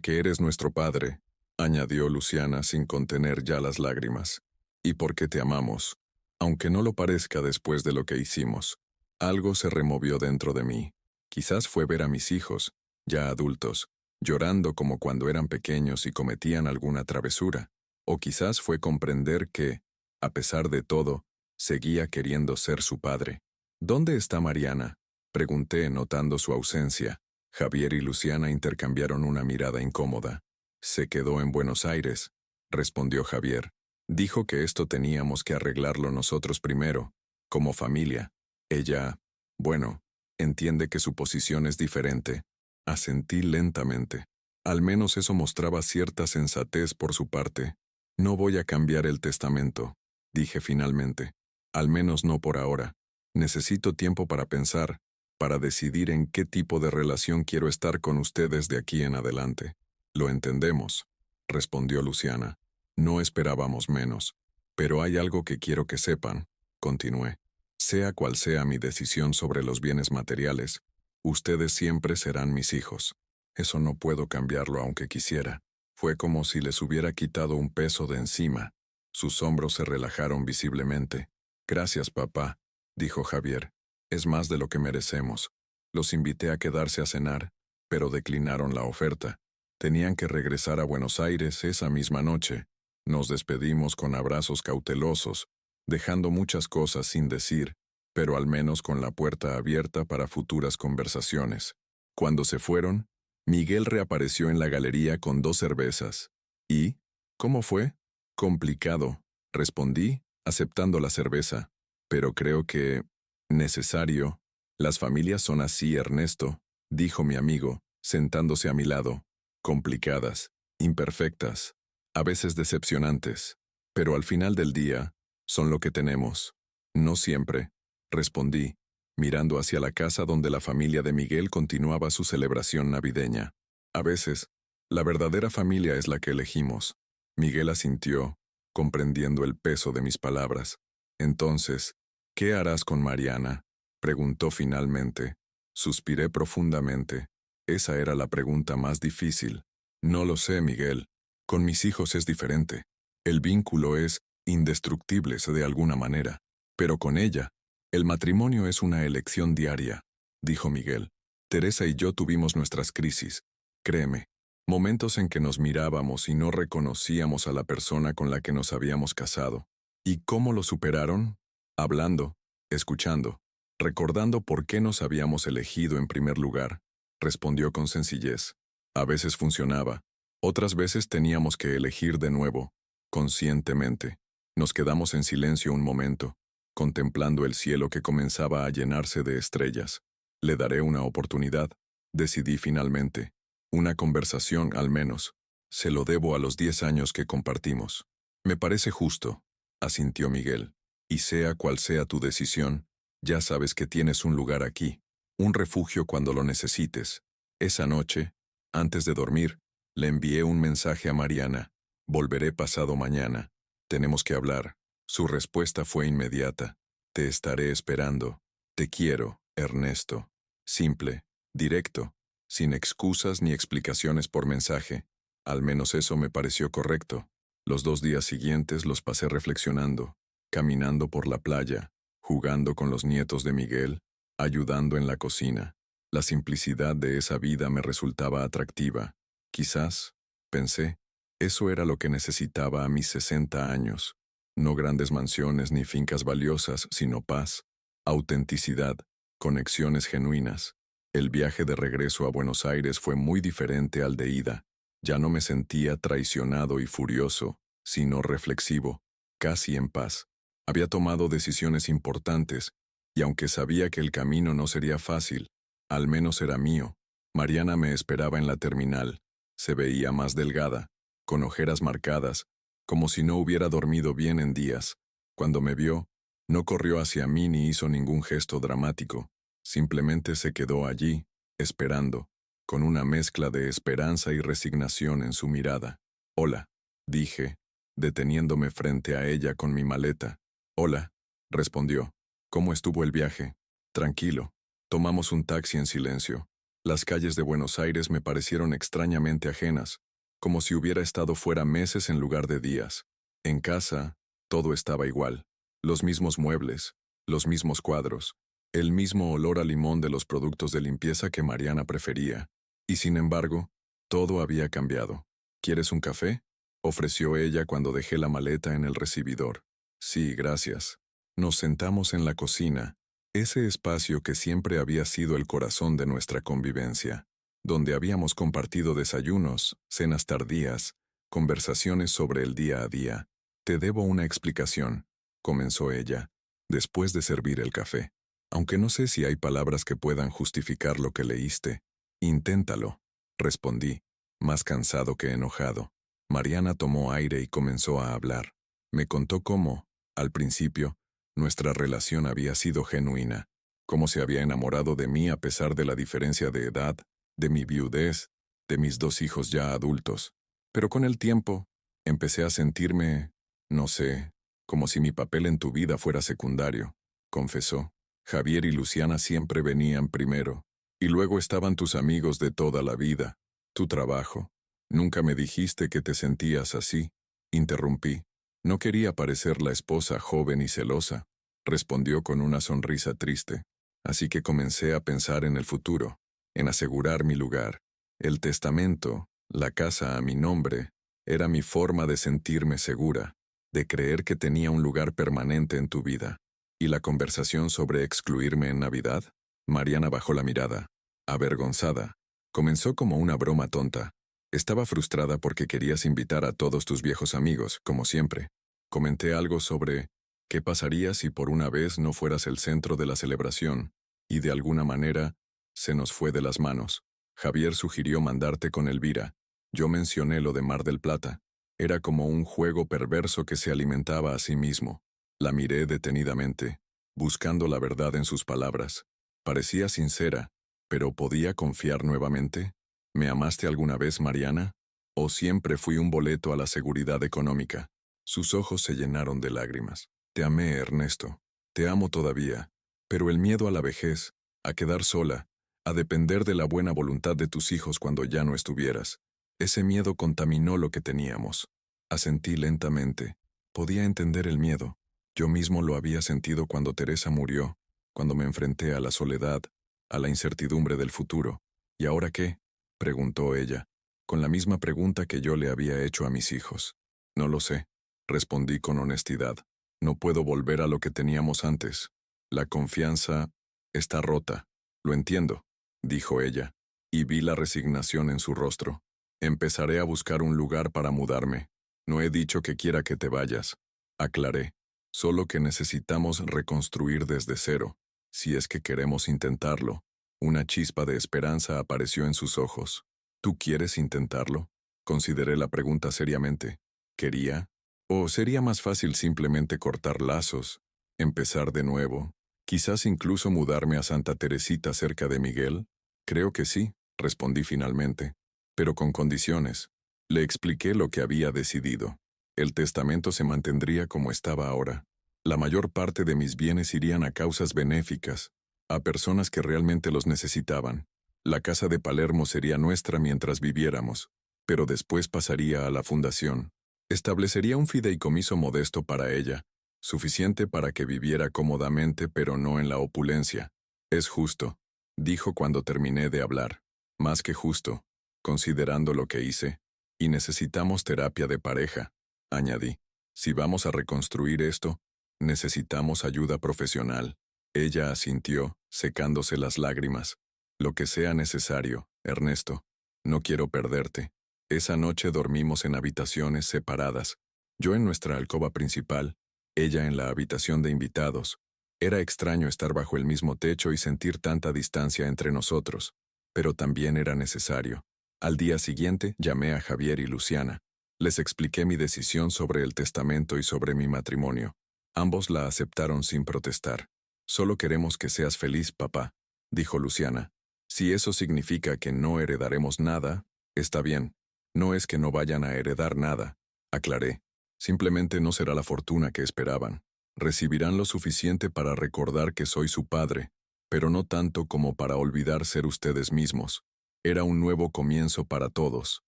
eres nuestro padre, añadió Luciana sin contener ya las lágrimas. Y porque te amamos, aunque no lo parezca después de lo que hicimos. Algo se removió dentro de mí. Quizás fue ver a mis hijos, ya adultos, llorando como cuando eran pequeños y cometían alguna travesura, o quizás fue comprender que, a pesar de todo, seguía queriendo ser su padre. ¿Dónde está Mariana? Pregunté notando su ausencia. Javier y Luciana intercambiaron una mirada incómoda. Se quedó en Buenos Aires, respondió Javier. Dijo que esto teníamos que arreglarlo nosotros primero, como familia. Ella, bueno, entiende que su posición es diferente. Asentí lentamente. Al menos eso mostraba cierta sensatez por su parte. No voy a cambiar el testamento, dije finalmente. Al menos no por ahora. Necesito tiempo para pensar, para decidir en qué tipo de relación quiero estar con ustedes de aquí en adelante. Lo entendemos, respondió Luciana. No esperábamos menos. Pero hay algo que quiero que sepan, continué. Sea cual sea mi decisión sobre los bienes materiales, ustedes siempre serán mis hijos. Eso no puedo cambiarlo aunque quisiera. Fue como si les hubiera quitado un peso de encima. Sus hombros se relajaron visiblemente. Gracias, papá, dijo Javier. Es más de lo que merecemos. Los invité a quedarse a cenar, pero declinaron la oferta. Tenían que regresar a Buenos Aires esa misma noche. Nos despedimos con abrazos cautelosos, dejando muchas cosas sin decir, pero al menos con la puerta abierta para futuras conversaciones. Cuando se fueron, Miguel reapareció en la galería con 2 cervezas. ¿Y? ¿Cómo fue? Complicado, respondí, aceptando la cerveza. Pero creo que... necesario. Las familias son así, Ernesto, dijo mi amigo, sentándose a mi lado. Complicadas, imperfectas, a veces decepcionantes. Pero al final del día, son lo que tenemos. No siempre, respondí, mirando hacia la casa donde la familia de Miguel continuaba su celebración navideña. A veces, la verdadera familia es la que elegimos. Miguel asintió, comprendiendo el peso de mis palabras. Entonces, ¿qué harás con Mariana? Preguntó finalmente. Suspiré profundamente. Esa era la pregunta más difícil. No lo sé, Miguel. Con mis hijos es diferente. El vínculo es indestructible de alguna manera. Pero con ella, el matrimonio es una elección diaria, dijo Miguel. Teresa y yo tuvimos nuestras crisis. Créeme, momentos en que nos mirábamos y no reconocíamos a la persona con la que nos habíamos casado. ¿Y cómo lo superaron? Hablando, escuchando, recordando por qué nos habíamos elegido en primer lugar, respondió con sencillez. A veces funcionaba, otras veces teníamos que elegir de nuevo, conscientemente. Nos quedamos en silencio un momento, contemplando el cielo que comenzaba a llenarse de estrellas. Le daré una oportunidad, decidí finalmente. Una conversación, al menos. Se lo debo a los 10 años que compartimos. Me parece justo, asintió Miguel. Y sea cual sea tu decisión, ya sabes que tienes un lugar aquí, un refugio cuando lo necesites. Esa noche, antes de dormir, le envié un mensaje a Mariana. Volveré pasado mañana. Tenemos que hablar. Su respuesta fue inmediata. Te estaré esperando. Te quiero, Ernesto. Simple, directo, sin excusas ni explicaciones por mensaje. Al menos eso me pareció correcto. Los 2 días siguientes los pasé reflexionando, caminando por la playa, jugando con los nietos de Miguel, ayudando en la cocina. La simplicidad de esa vida me resultaba atractiva. Quizás, pensé, Eso era lo que necesitaba a mis 60 años. No grandes mansiones ni fincas valiosas, sino paz, autenticidad, conexiones genuinas. El viaje de regreso a Buenos Aires fue muy diferente al de ida. Ya no me sentía traicionado y furioso, sino reflexivo, casi en paz. Había tomado decisiones importantes, y aunque sabía que el camino no sería fácil, al menos era mío. Mariana me esperaba en la terminal. Se veía más delgada, con ojeras marcadas, como si no hubiera dormido bien en días. Cuando me vio, no corrió hacia mí ni hizo ningún gesto dramático. Simplemente se quedó allí, esperando, con una mezcla de esperanza y resignación en su mirada. «Hola», dije, deteniéndome frente a ella con mi maleta. «Hola», respondió. «¿Cómo estuvo el viaje?» «Tranquilo». Tomamos un taxi en silencio. Las calles de Buenos Aires me parecieron extrañamente ajenas, como si hubiera estado fuera meses en lugar de días. En casa, todo estaba igual. Los mismos muebles, los mismos cuadros, el mismo olor a limón de los productos de limpieza que Mariana prefería. Y sin embargo, todo había cambiado. «¿Quieres un café?», ofreció ella cuando dejé la maleta en el recibidor. «Sí, gracias». Nos sentamos en la cocina, ese espacio que siempre había sido el corazón de nuestra convivencia, donde habíamos compartido desayunos, cenas tardías, conversaciones sobre el día a día. «Te debo una explicación», comenzó ella, después de servir el café. «Aunque no sé si hay palabras que puedan justificar lo que leíste». «Inténtalo», respondí, más cansado que enojado. Mariana tomó aire y comenzó a hablar. Me contó cómo, al principio, nuestra relación había sido genuina, cómo se había enamorado de mí a pesar de la diferencia de edad, de mi viudez, de mis 2 hijos ya adultos. Pero con el tiempo, empecé a sentirme, no sé, como si mi papel en tu vida fuera secundario, confesó. Javier y Luciana siempre venían primero, y luego estaban tus amigos de toda la vida, tu trabajo. Nunca me dijiste que te sentías así, interrumpí. No quería parecer la esposa joven y celosa, respondió con una sonrisa triste. Así que comencé a pensar en el futuro, en asegurar mi lugar. El testamento, la casa a mi nombre, era mi forma de sentirme segura, de creer que tenía un lugar permanente en tu vida. ¿Y la conversación sobre excluirme en Navidad? Mariana bajó la mirada, avergonzada. Comenzó como una broma tonta. Estaba frustrada porque querías invitar a todos tus viejos amigos, como siempre. Comenté algo sobre qué pasaría si por una vez no fueras el centro de la celebración, y de alguna manera se nos fue de las manos. Javier sugirió mandarte con Elvira. Yo mencioné lo de Mar del Plata. Era como un juego perverso que se alimentaba a sí mismo. La miré detenidamente, buscando la verdad en sus palabras. Parecía sincera, pero ¿podía confiar nuevamente? ¿Me amaste alguna vez, Mariana? ¿O siempre fui un boleto a la seguridad económica? Sus ojos se llenaron de lágrimas. Te amé, Ernesto. Te amo todavía. Pero el miedo a la vejez, a quedar sola, a depender de la buena voluntad de tus hijos cuando ya no estuvieras. Ese miedo contaminó lo que teníamos. Asentí lentamente. Podía entender el miedo. Yo mismo lo había sentido cuando Teresa murió, cuando me enfrenté a la soledad, a la incertidumbre del futuro. ¿Y ahora qué?, preguntó ella, con la misma pregunta que yo le había hecho a mis hijos. No lo sé, respondí con honestidad. No puedo volver a lo que teníamos antes. La confianza está rota. Lo entiendo, dijo ella, y vi la resignación en su rostro. Empezaré a buscar un lugar para mudarme. No he dicho que quiera que te vayas, aclaré. Solo que necesitamos reconstruir desde cero, si es que queremos intentarlo. Una chispa de esperanza apareció en sus ojos. ¿Tú quieres intentarlo? Consideré la pregunta seriamente. ¿Quería? ¿O sería más fácil simplemente cortar lazos, empezar de nuevo, quizás incluso mudarme a Santa Teresita cerca de Miguel? Creo que sí, respondí finalmente, pero con condiciones. Le expliqué lo que había decidido. El testamento se mantendría como estaba ahora. La mayor parte de mis bienes irían a causas benéficas, a personas que realmente los necesitaban. La casa de Palermo sería nuestra mientras viviéramos, pero después pasaría a la fundación. Establecería un fideicomiso modesto para ella, suficiente para que viviera cómodamente pero no en la opulencia. Es justo, dijo cuando terminé de hablar. Más que justo, considerando lo que hice. Y necesitamos terapia de pareja, añadí. Si vamos a reconstruir esto, necesitamos ayuda profesional. Ella asintió, secándose las lágrimas. Lo que sea necesario, Ernesto. No quiero perderte. Esa noche dormimos en habitaciones separadas. Yo en nuestra alcoba principal, ella en la habitación de invitados. Era extraño estar bajo el mismo techo y sentir tanta distancia entre nosotros, pero también era necesario. Al día siguiente llamé a Javier y Luciana. Les expliqué mi decisión sobre el testamento y sobre mi matrimonio. Ambos la aceptaron sin protestar. Solo queremos que seas feliz, papá, dijo Luciana. Si eso significa que no heredaremos nada, está bien. No es que no vayan a heredar nada, aclaré. Simplemente no será la fortuna que esperaban. Recibirán lo suficiente para recordar que soy su padre, pero no tanto como para olvidar ser ustedes mismos. Era un nuevo comienzo para todos.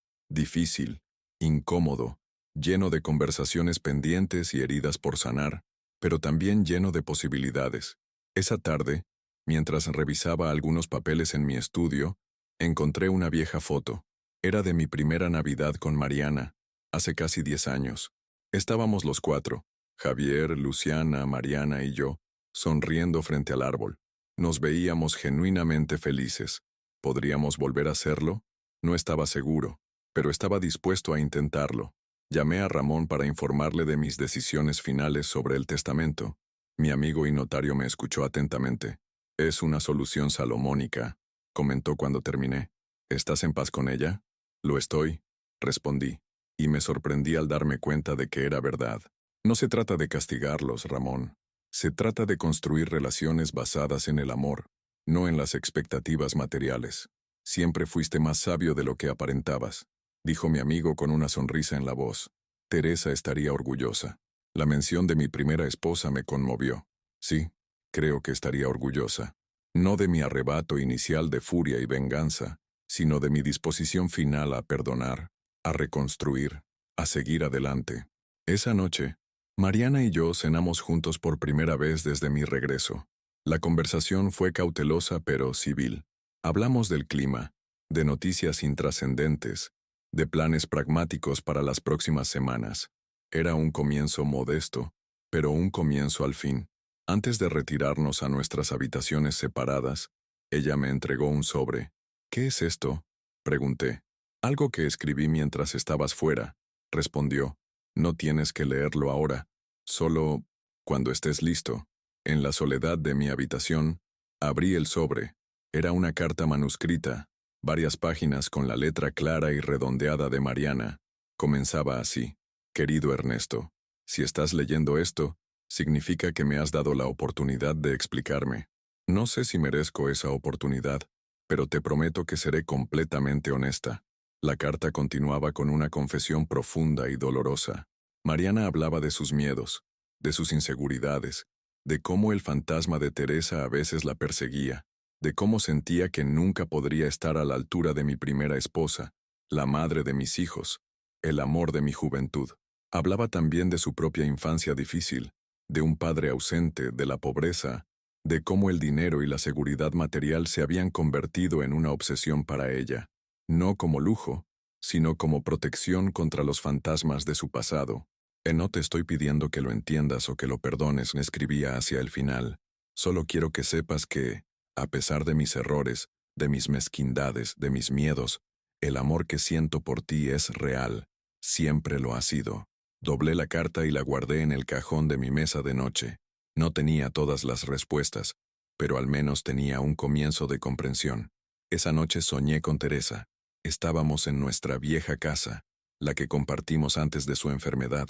Difícil, incómodo, lleno de conversaciones pendientes y heridas por sanar, pero también lleno de posibilidades. Esa tarde, mientras revisaba algunos papeles en mi estudio, encontré una vieja foto. Era de mi primera Navidad con Mariana, hace casi 10 años. Estábamos los cuatro, Javier, Luciana, Mariana y yo, sonriendo frente al árbol. Nos veíamos genuinamente felices. ¿Podríamos volver a hacerlo? No estaba seguro, pero estaba dispuesto a intentarlo. Llamé a Ramón para informarle de mis decisiones finales sobre el testamento. Mi amigo y notario me escuchó atentamente. Es una solución salomónica, comentó cuando terminé. ¿Estás en paz con ella? Lo estoy, respondí, y me sorprendí al darme cuenta de que era verdad. No se trata de castigarlos, Ramón. Se trata de construir relaciones basadas en el amor, no en las expectativas materiales. Siempre fuiste más sabio de lo que aparentabas, dijo mi amigo con una sonrisa en la voz. Teresa estaría orgullosa. La mención de mi primera esposa me conmovió. Sí, creo que estaría orgullosa. No de mi arrebato inicial de furia y venganza, sino de mi disposición final a perdonar, a reconstruir, a seguir adelante. Esa noche, Mariana y yo cenamos juntos por primera vez desde mi regreso. La conversación fue cautelosa pero civil. Hablamos del clima, de noticias intrascendentes, de planes pragmáticos para las próximas semanas. Era un comienzo modesto, pero un comienzo al fin. Antes de retirarnos a nuestras habitaciones separadas, ella me entregó un sobre. ¿Qué es esto?, pregunté. Algo que escribí mientras estabas fuera, respondió. No tienes que leerlo ahora, solo cuando estés listo. En la soledad de mi habitación, abrí el sobre. Era una carta manuscrita, varias páginas con la letra clara y redondeada de Mariana. Comenzaba así. Querido Ernesto, si estás leyendo esto, significa que me has dado la oportunidad de explicarme. No sé si merezco esa oportunidad, pero te prometo que seré completamente honesta. La carta continuaba con una confesión profunda y dolorosa. Mariana hablaba de sus miedos, de sus inseguridades, de cómo el fantasma de Teresa a veces la perseguía, de cómo sentía que nunca podría estar a la altura de mi primera esposa, la madre de mis hijos, el amor de mi juventud. Hablaba también de su propia infancia difícil, de un padre ausente, de la pobreza, de cómo el dinero y la seguridad material se habían convertido en una obsesión para ella. No como lujo, sino como protección contra los fantasmas de su pasado. No te estoy pidiendo que lo entiendas o que lo perdones, me escribía hacia el final. Solo quiero que sepas que, a pesar de mis errores, de mis mezquindades, de mis miedos, el amor que siento por ti es real. Siempre lo ha sido. Doblé la carta y la guardé en el cajón de mi mesa de noche. No tenía todas las respuestas, pero al menos tenía un comienzo de comprensión. Esa noche soñé con Teresa. Estábamos en nuestra vieja casa, la que compartimos antes de su enfermedad.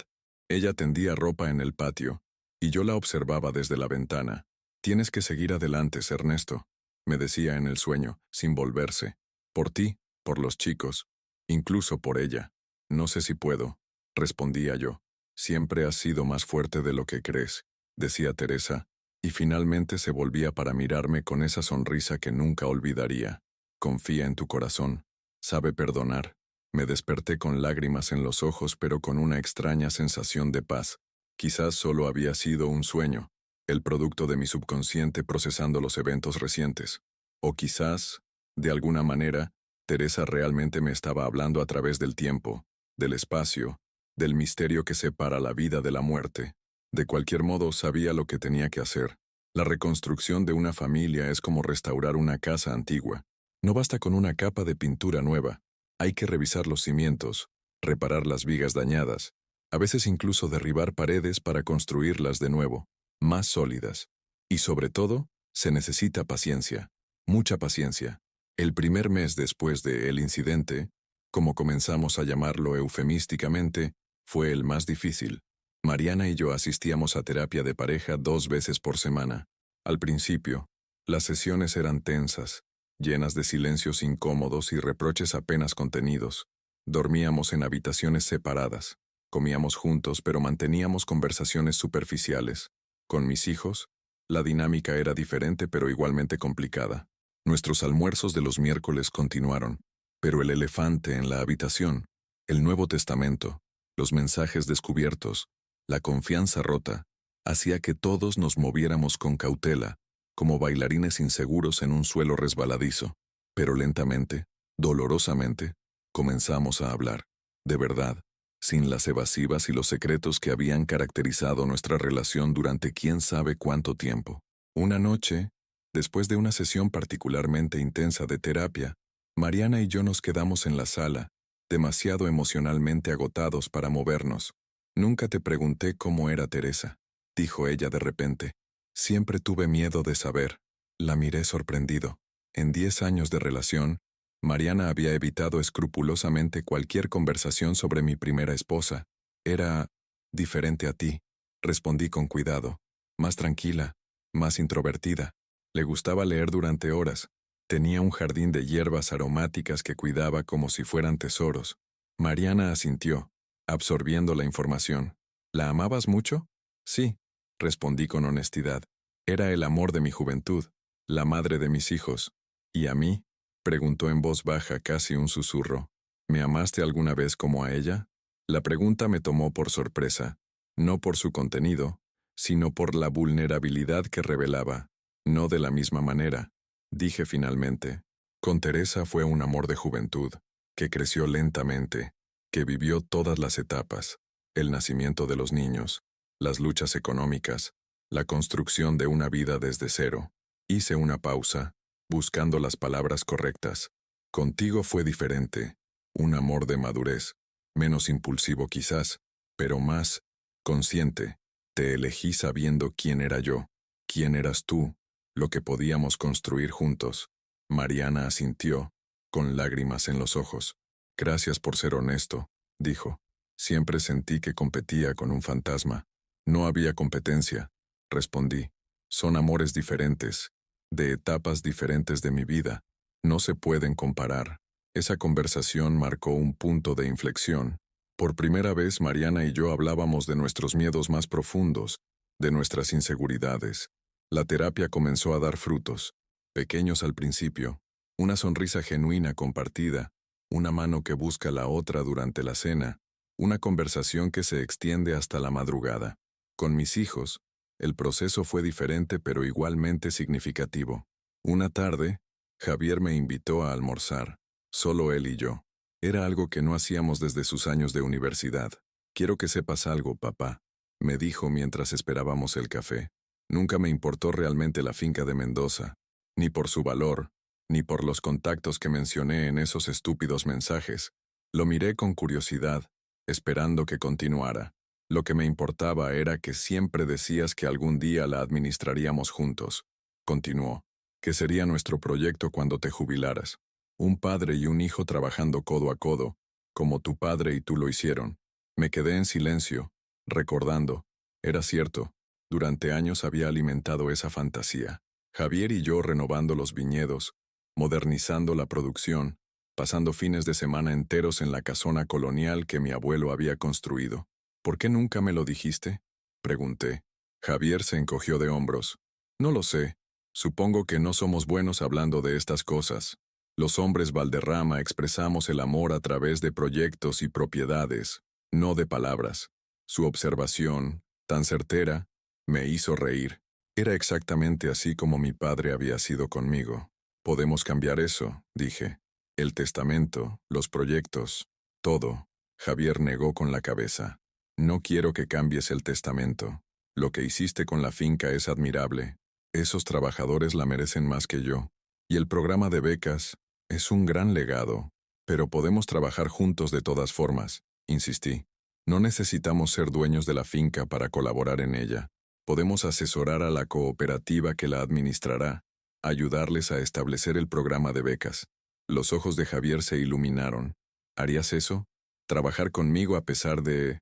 Ella tendía ropa en el patio, y yo la observaba desde la ventana. Tienes que seguir adelante, Ernesto, me decía en el sueño, sin volverse. Por ti, por los chicos, incluso por ella. No sé si puedo, respondía yo. Siempre has sido más fuerte de lo que crees, decía Teresa, y finalmente se volvía para mirarme con esa sonrisa que nunca olvidaría. Confía en tu corazón. Sabe perdonar. Me desperté con lágrimas en los ojos pero con una extraña sensación de paz. Quizás solo había sido un sueño, el producto de mi subconsciente procesando los eventos recientes. O quizás, de alguna manera, Teresa realmente me estaba hablando a través del tiempo, del espacio, del misterio que separa la vida de la muerte. De cualquier modo, sabía lo que tenía que hacer. La reconstrucción de una familia es como restaurar una casa antigua. No basta con una capa de pintura nueva. Hay que revisar los cimientos, reparar las vigas dañadas, a veces incluso derribar paredes para construirlas de nuevo, más sólidas. Y sobre todo, se necesita paciencia, mucha paciencia. El primer mes después de el incidente, como comenzamos a llamarlo eufemísticamente, fue el más difícil. Mariana y yo asistíamos a terapia de pareja 2 veces por semana. Al principio, las sesiones eran tensas, llenas de silencios incómodos y reproches apenas contenidos. Dormíamos en habitaciones separadas, comíamos juntos pero manteníamos conversaciones superficiales. Con mis hijos, la dinámica era diferente pero igualmente complicada. Nuestros almuerzos de los miércoles continuaron, pero el elefante en la habitación, el Nuevo Testamento, los mensajes descubiertos, la confianza rota, hacía que todos nos moviéramos con cautela, como bailarines inseguros en un suelo resbaladizo. Pero lentamente, dolorosamente, comenzamos a hablar, de verdad, sin las evasivas y los secretos que habían caracterizado nuestra relación durante quién sabe cuánto tiempo. Una noche, después de una sesión particularmente intensa de terapia, Mariana y yo nos quedamos en la sala, demasiado emocionalmente agotados para movernos. Nunca te pregunté cómo era Teresa, dijo ella de repente. Siempre tuve miedo de saber. La miré sorprendido. En 10 años de relación, Mariana había evitado escrupulosamente cualquier conversación sobre mi primera esposa. Era diferente a ti, respondí con cuidado, más tranquila, más introvertida. Le gustaba leer durante horas. Tenía un jardín de hierbas aromáticas que cuidaba como si fueran tesoros. Mariana asintió, absorbiendo la información. ¿La amabas mucho? Sí, respondí con honestidad. Era el amor de mi juventud, la madre de mis hijos. ¿Y a mí? Preguntó en voz baja, casi un susurro. ¿Me amaste alguna vez como a ella? La pregunta me tomó por sorpresa, no por su contenido, sino por la vulnerabilidad que revelaba. No de la misma manera, dije finalmente. Con Teresa fue un amor de juventud, que creció lentamente, que vivió todas las etapas, el nacimiento de los niños, las luchas económicas, la construcción de una vida desde cero. Hice una pausa, buscando las palabras correctas. Contigo fue diferente, un amor de madurez, menos impulsivo quizás, pero más consciente. Te elegí sabiendo quién era yo, quién eras tú, lo que podíamos construir juntos. Mariana asintió, con lágrimas en los ojos. Gracias por ser honesto, dijo. Siempre sentí que competía con un fantasma. No había competencia, respondí. Son amores diferentes, de etapas diferentes de mi vida. No se pueden comparar. Esa conversación marcó un punto de inflexión. Por primera vez Mariana y yo hablábamos de nuestros miedos más profundos, de nuestras inseguridades. La terapia comenzó a dar frutos, pequeños al principio, una sonrisa genuina compartida, una mano que busca la otra durante la cena, una conversación que se extiende hasta la madrugada. Con mis hijos, el proceso fue diferente pero igualmente significativo. Una tarde, Javier me invitó a almorzar, solo él y yo. Era algo que no hacíamos desde sus años de universidad. Quiero que sepas algo, papá, me dijo mientras esperábamos el café. Nunca me importó realmente la finca de Mendoza, ni por su valor, ni por los contactos que mencioné en esos estúpidos mensajes. Lo miré con curiosidad, esperando que continuara. Lo que me importaba era que siempre decías que algún día la administraríamos juntos. Continuó, que sería nuestro proyecto cuando te jubilaras. Un padre y un hijo trabajando codo a codo, como tu padre y tú lo hicieron. Me quedé en silencio, recordando. Era cierto, durante años había alimentado esa fantasía. Javier y yo renovando los viñedos, modernizando la producción, pasando fines de semana enteros en la casona colonial que mi abuelo había construido. ¿Por qué nunca me lo dijiste?, pregunté. Javier se encogió de hombros. No lo sé. Supongo que no somos buenos hablando de estas cosas. Los hombres Valderrama expresamos el amor a través de proyectos y propiedades, no de palabras. Su observación, tan certera, me hizo reír. Era exactamente así como mi padre había sido conmigo. Podemos cambiar eso, dije. El testamento, los proyectos, todo. Javier negó con la cabeza. No quiero que cambies el testamento. Lo que hiciste con la finca es admirable. Esos trabajadores la merecen más que yo. Y el programa de becas es un gran legado. Pero podemos trabajar juntos de todas formas, insistí. No necesitamos ser dueños de la finca para colaborar en ella. Podemos asesorar a la cooperativa que la administrará, ayudarles a establecer el programa de becas. Los ojos de Javier se iluminaron. ¿Harías eso? ¿Trabajar conmigo a pesar de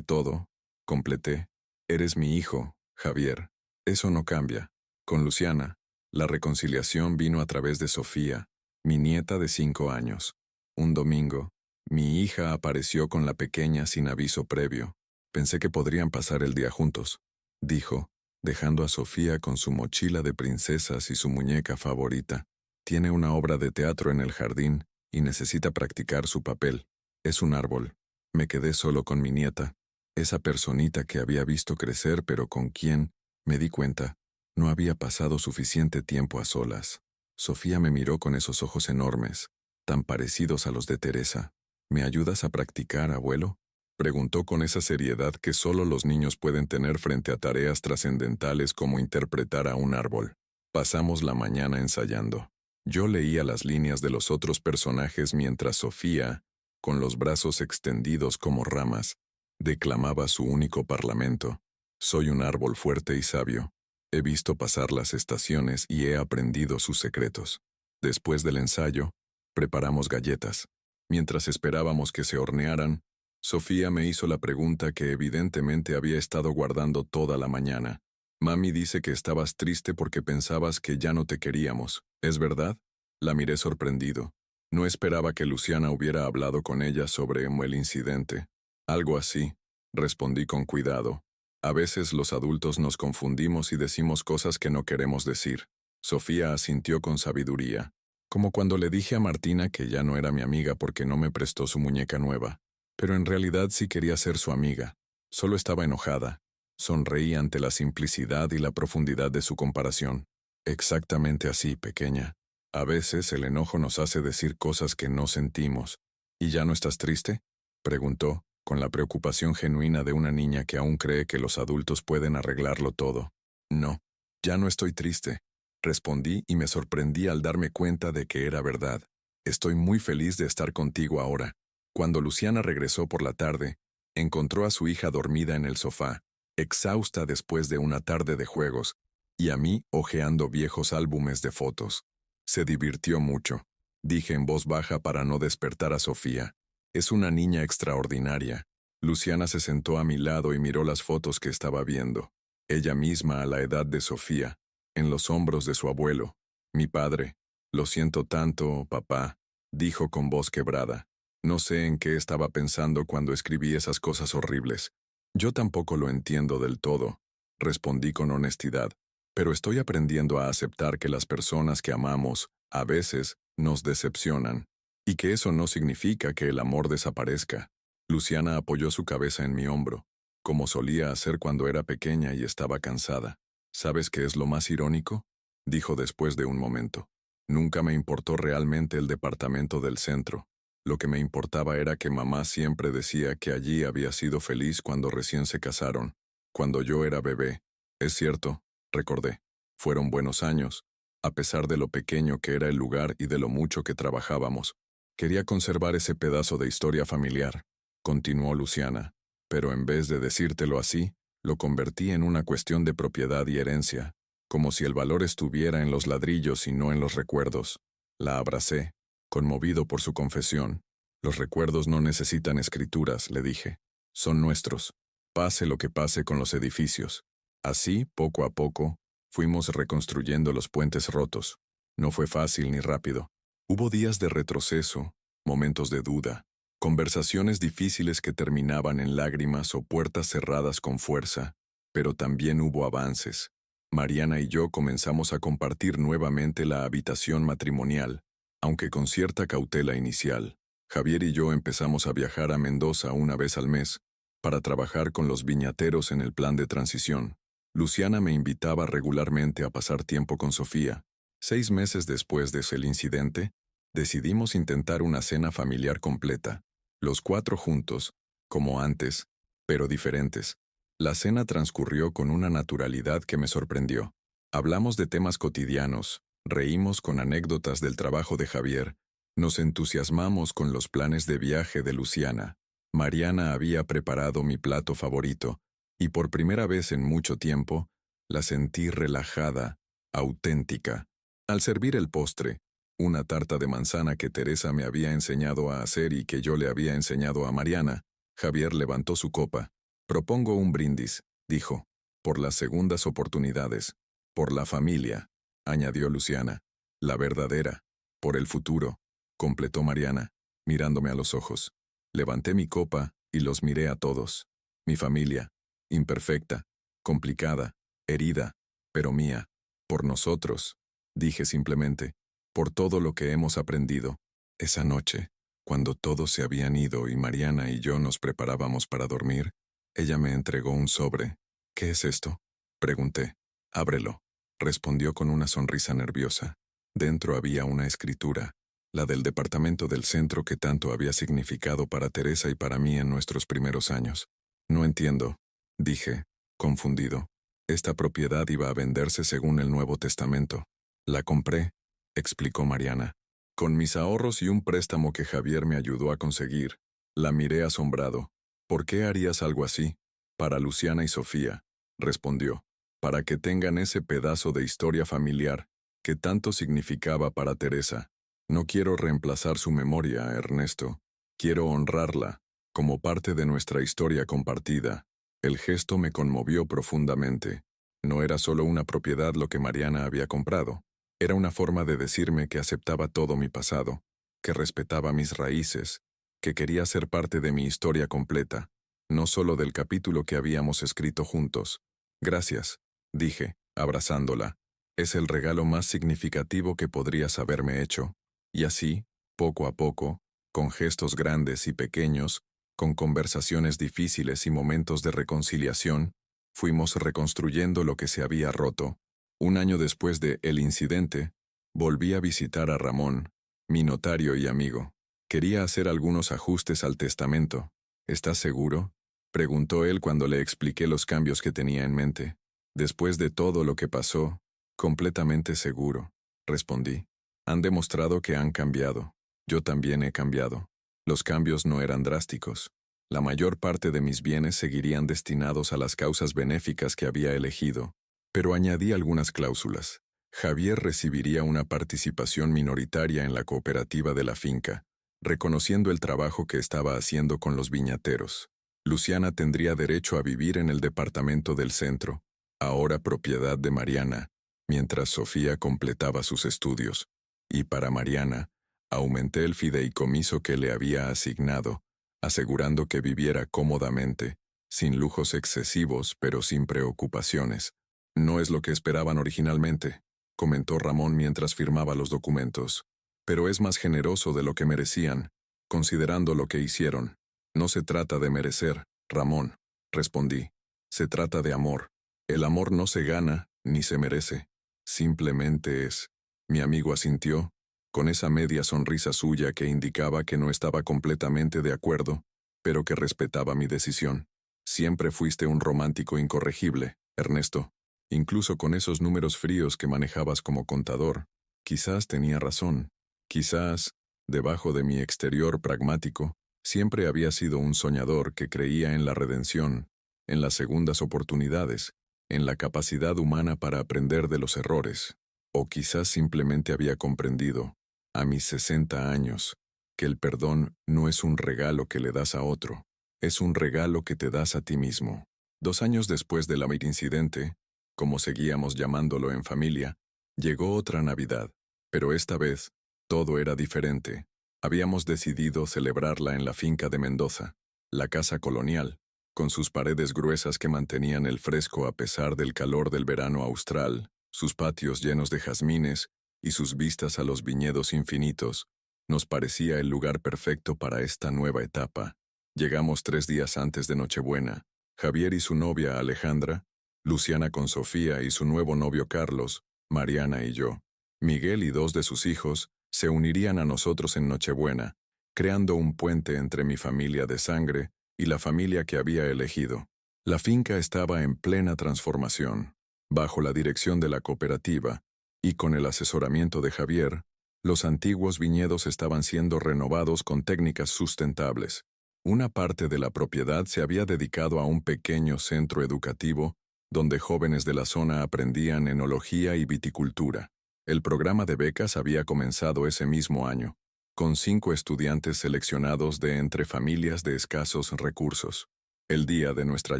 todo? Completé. Eres mi hijo, Javier. Eso no cambia. Con Luciana, la reconciliación vino a través de Sofía, mi nieta de 5 años. Un domingo, mi hija apareció con la pequeña sin aviso previo. Pensé que podrían pasar el día juntos, dijo, dejando a Sofía con su mochila de princesas y su muñeca favorita. Tiene una obra de teatro en el jardín y necesita practicar su papel. Es un árbol. Me quedé solo con mi nieta, esa personita que había visto crecer pero con quien, me di cuenta, no había pasado suficiente tiempo a solas. Sofía me miró con esos ojos enormes, tan parecidos a los de Teresa. ¿Me ayudas a practicar, abuelo? Preguntó con esa seriedad que solo los niños pueden tener frente a tareas trascendentales como interpretar a un árbol. Pasamos la mañana ensayando. Yo leía las líneas de los otros personajes mientras Sofía, con los brazos extendidos como ramas, declamaba su único parlamento. Soy un árbol fuerte y sabio. He visto pasar las estaciones y he aprendido sus secretos. Después del ensayo, preparamos galletas. Mientras esperábamos que se hornearan, Sofía me hizo la pregunta que evidentemente había estado guardando toda la mañana. Mami dice que estabas triste porque pensabas que ya no te queríamos. ¿Es verdad? La miré sorprendido. No esperaba que Luciana hubiera hablado con ella sobre el incidente. Algo así, respondí con cuidado. A veces los adultos nos confundimos y decimos cosas que no queremos decir. Sofía asintió con sabiduría. Como cuando le dije a Martina que ya no era mi amiga porque no me prestó su muñeca nueva. Pero en realidad sí quería ser su amiga. Solo estaba enojada. Sonreí ante la simplicidad y la profundidad de su comparación. Exactamente así, pequeña. A veces el enojo nos hace decir cosas que no sentimos. ¿Y ya no estás triste?, preguntó, con la preocupación genuina de una niña que aún cree que los adultos pueden arreglarlo todo. No, ya no estoy triste, respondí y me sorprendí al darme cuenta de que era verdad. Estoy muy feliz de estar contigo ahora. Cuando Luciana regresó por la tarde, encontró a su hija dormida en el sofá, exhausta después de una tarde de juegos, y a mí hojeando viejos álbumes de fotos. Se divirtió mucho, dije en voz baja para no despertar a Sofía. Es una niña extraordinaria. Luciana se sentó a mi lado y miró las fotos que estaba viendo. Ella misma a la edad de Sofía, en los hombros de su abuelo. Mi padre. Lo siento tanto, papá, dijo con voz quebrada. No sé en qué estaba pensando cuando escribí esas cosas horribles. Yo tampoco lo entiendo del todo, respondí con honestidad, pero estoy aprendiendo a aceptar que las personas que amamos, a veces, nos decepcionan, y que eso no significa que el amor desaparezca. Luciana apoyó su cabeza en mi hombro, como solía hacer cuando era pequeña y estaba cansada. ¿Sabes qué es lo más irónico?, dijo después de un momento. Nunca me importó realmente el departamento del centro. Lo que me importaba era que mamá siempre decía que allí había sido feliz cuando recién se casaron, cuando yo era bebé. Es cierto, recordé. Fueron buenos años, a pesar de lo pequeño que era el lugar y de lo mucho que trabajábamos. Quería conservar ese pedazo de historia familiar, continuó Luciana, pero en vez de decírtelo así, lo convertí en una cuestión de propiedad y herencia, como si el valor estuviera en los ladrillos y no en los recuerdos. La abracé, conmovido por su confesión. Los recuerdos no necesitan escrituras, le dije. Son nuestros, pase lo que pase con los edificios. Así, poco a poco, fuimos reconstruyendo los puentes rotos. No fue fácil ni rápido. Hubo días de retroceso, momentos de duda, conversaciones difíciles que terminaban en lágrimas o puertas cerradas con fuerza, pero también hubo avances. Mariana y yo comenzamos a compartir nuevamente la habitación matrimonial, aunque con cierta cautela inicial. Javier y yo empezamos a viajar a Mendoza una vez al mes, para trabajar con los viñateros en el plan de transición. Luciana me invitaba regularmente a pasar tiempo con Sofía. 6 meses después de ese incidente, Decidimos intentar una cena familiar completa, los 4 juntos, como antes, pero diferentes. La cena transcurrió con una naturalidad que me sorprendió. Hablamos de temas cotidianos, reímos con anécdotas del trabajo de Javier, nos entusiasmamos con los planes de viaje de Luciana. Mariana había preparado mi plato favorito, y por primera vez en mucho tiempo, la sentí relajada, auténtica. Al servir el postre, una tarta de manzana que Teresa me había enseñado a hacer y que yo le había enseñado a Mariana, Javier levantó su copa. Propongo un brindis, dijo, por las segundas oportunidades, por la familia, añadió Luciana, la verdadera, por el futuro, completó Mariana, mirándome a los ojos. Levanté mi copa y los miré a todos. Mi familia, imperfecta, complicada, herida, pero mía, por nosotros, dije simplemente, por todo lo que hemos aprendido. Esa noche, cuando todos se habían ido y Mariana y yo nos preparábamos para dormir, ella me entregó un sobre. ¿Qué es esto?, pregunté. Ábrelo, respondió con una sonrisa nerviosa. Dentro había una escritura, la del departamento del centro que tanto había significado para Teresa y para mí en nuestros primeros años. No entiendo, dije, confundido. Esta propiedad iba a venderse según el Nuevo Testamento. La compré, explicó Mariana. Con mis ahorros y un préstamo que Javier me ayudó a conseguir. La miré asombrado. ¿Por qué harías algo así? Para Luciana y Sofía, respondió. Para que tengan ese pedazo de historia familiar que tanto significaba para Teresa. No quiero reemplazar su memoria, Ernesto. Quiero honrarla, como parte de nuestra historia compartida. El gesto me conmovió profundamente. No era solo una propiedad lo que Mariana había comprado. Era una forma de decirme que aceptaba todo mi pasado, que respetaba mis raíces, que quería ser parte de mi historia completa, no solo del capítulo que habíamos escrito juntos. Gracias, dije, abrazándola. Es el regalo más significativo que podrías haberme hecho. Y así, poco a poco, con gestos grandes y pequeños, con conversaciones difíciles y momentos de reconciliación, fuimos reconstruyendo lo que se había roto. Un año después de el incidente, volví a visitar a Ramón, mi notario y amigo. Quería hacer algunos ajustes al testamento. ¿Estás seguro?, preguntó él cuando le expliqué los cambios que tenía en mente. Después de todo lo que pasó, completamente seguro, respondí. Han demostrado que han cambiado. Yo también he cambiado. Los cambios no eran drásticos. La mayor parte de mis bienes seguirían destinados a las causas benéficas que había elegido, pero añadí algunas cláusulas. Javier recibiría una participación minoritaria en la cooperativa de la finca, reconociendo el trabajo que estaba haciendo con los viñateros. Luciana tendría derecho a vivir en el departamento del centro, ahora propiedad de Mariana, mientras Sofía completaba sus estudios. Y para Mariana, aumenté el fideicomiso que le había asignado, asegurando que viviera cómodamente, sin lujos excesivos pero sin preocupaciones. No es lo que esperaban originalmente, comentó Ramón mientras firmaba los documentos, pero es más generoso de lo que merecían, considerando lo que hicieron. No se trata de merecer, Ramón, respondí. Se trata de amor. El amor no se gana ni se merece. Simplemente es. Mi amigo asintió, con esa media sonrisa suya que indicaba que no estaba completamente de acuerdo, pero que respetaba mi decisión. Siempre fuiste un romántico incorregible, Ernesto. Incluso con esos números fríos que manejabas como contador. Quizás tenía razón. Quizás, debajo de mi exterior pragmático, siempre había sido un soñador que creía en la redención, en las segundas oportunidades, en la capacidad humana para aprender de los errores. O quizás simplemente había comprendido, a mis 60 años, que el perdón no es un regalo que le das a otro, es un regalo que te das a ti mismo. 2 años después del incidente, como seguíamos llamándolo en familia, llegó otra Navidad, pero esta vez, todo era diferente. Habíamos decidido celebrarla en la finca de Mendoza, la casa colonial, con sus paredes gruesas que mantenían el fresco a pesar del calor del verano austral, sus patios llenos de jazmines y sus vistas a los viñedos infinitos. Nos parecía el lugar perfecto para esta nueva etapa. Llegamos 3 días antes de Nochebuena. Javier y su novia Alejandra, Luciana con Sofía y su nuevo novio Carlos, Mariana y yo, Miguel y 2 de sus hijos, Se unirían a nosotros en Nochebuena, creando un puente entre mi familia de sangre y la familia que había elegido. La finca estaba en plena transformación. Bajo la dirección de la cooperativa y con el asesoramiento de Javier, los antiguos viñedos estaban siendo renovados con técnicas sustentables. Una parte de la propiedad se había dedicado a un pequeño centro educativo donde jóvenes de la zona aprendían enología y viticultura. El programa de becas había comenzado ese mismo año, con 5 estudiantes seleccionados de entre familias de escasos recursos. El día de nuestra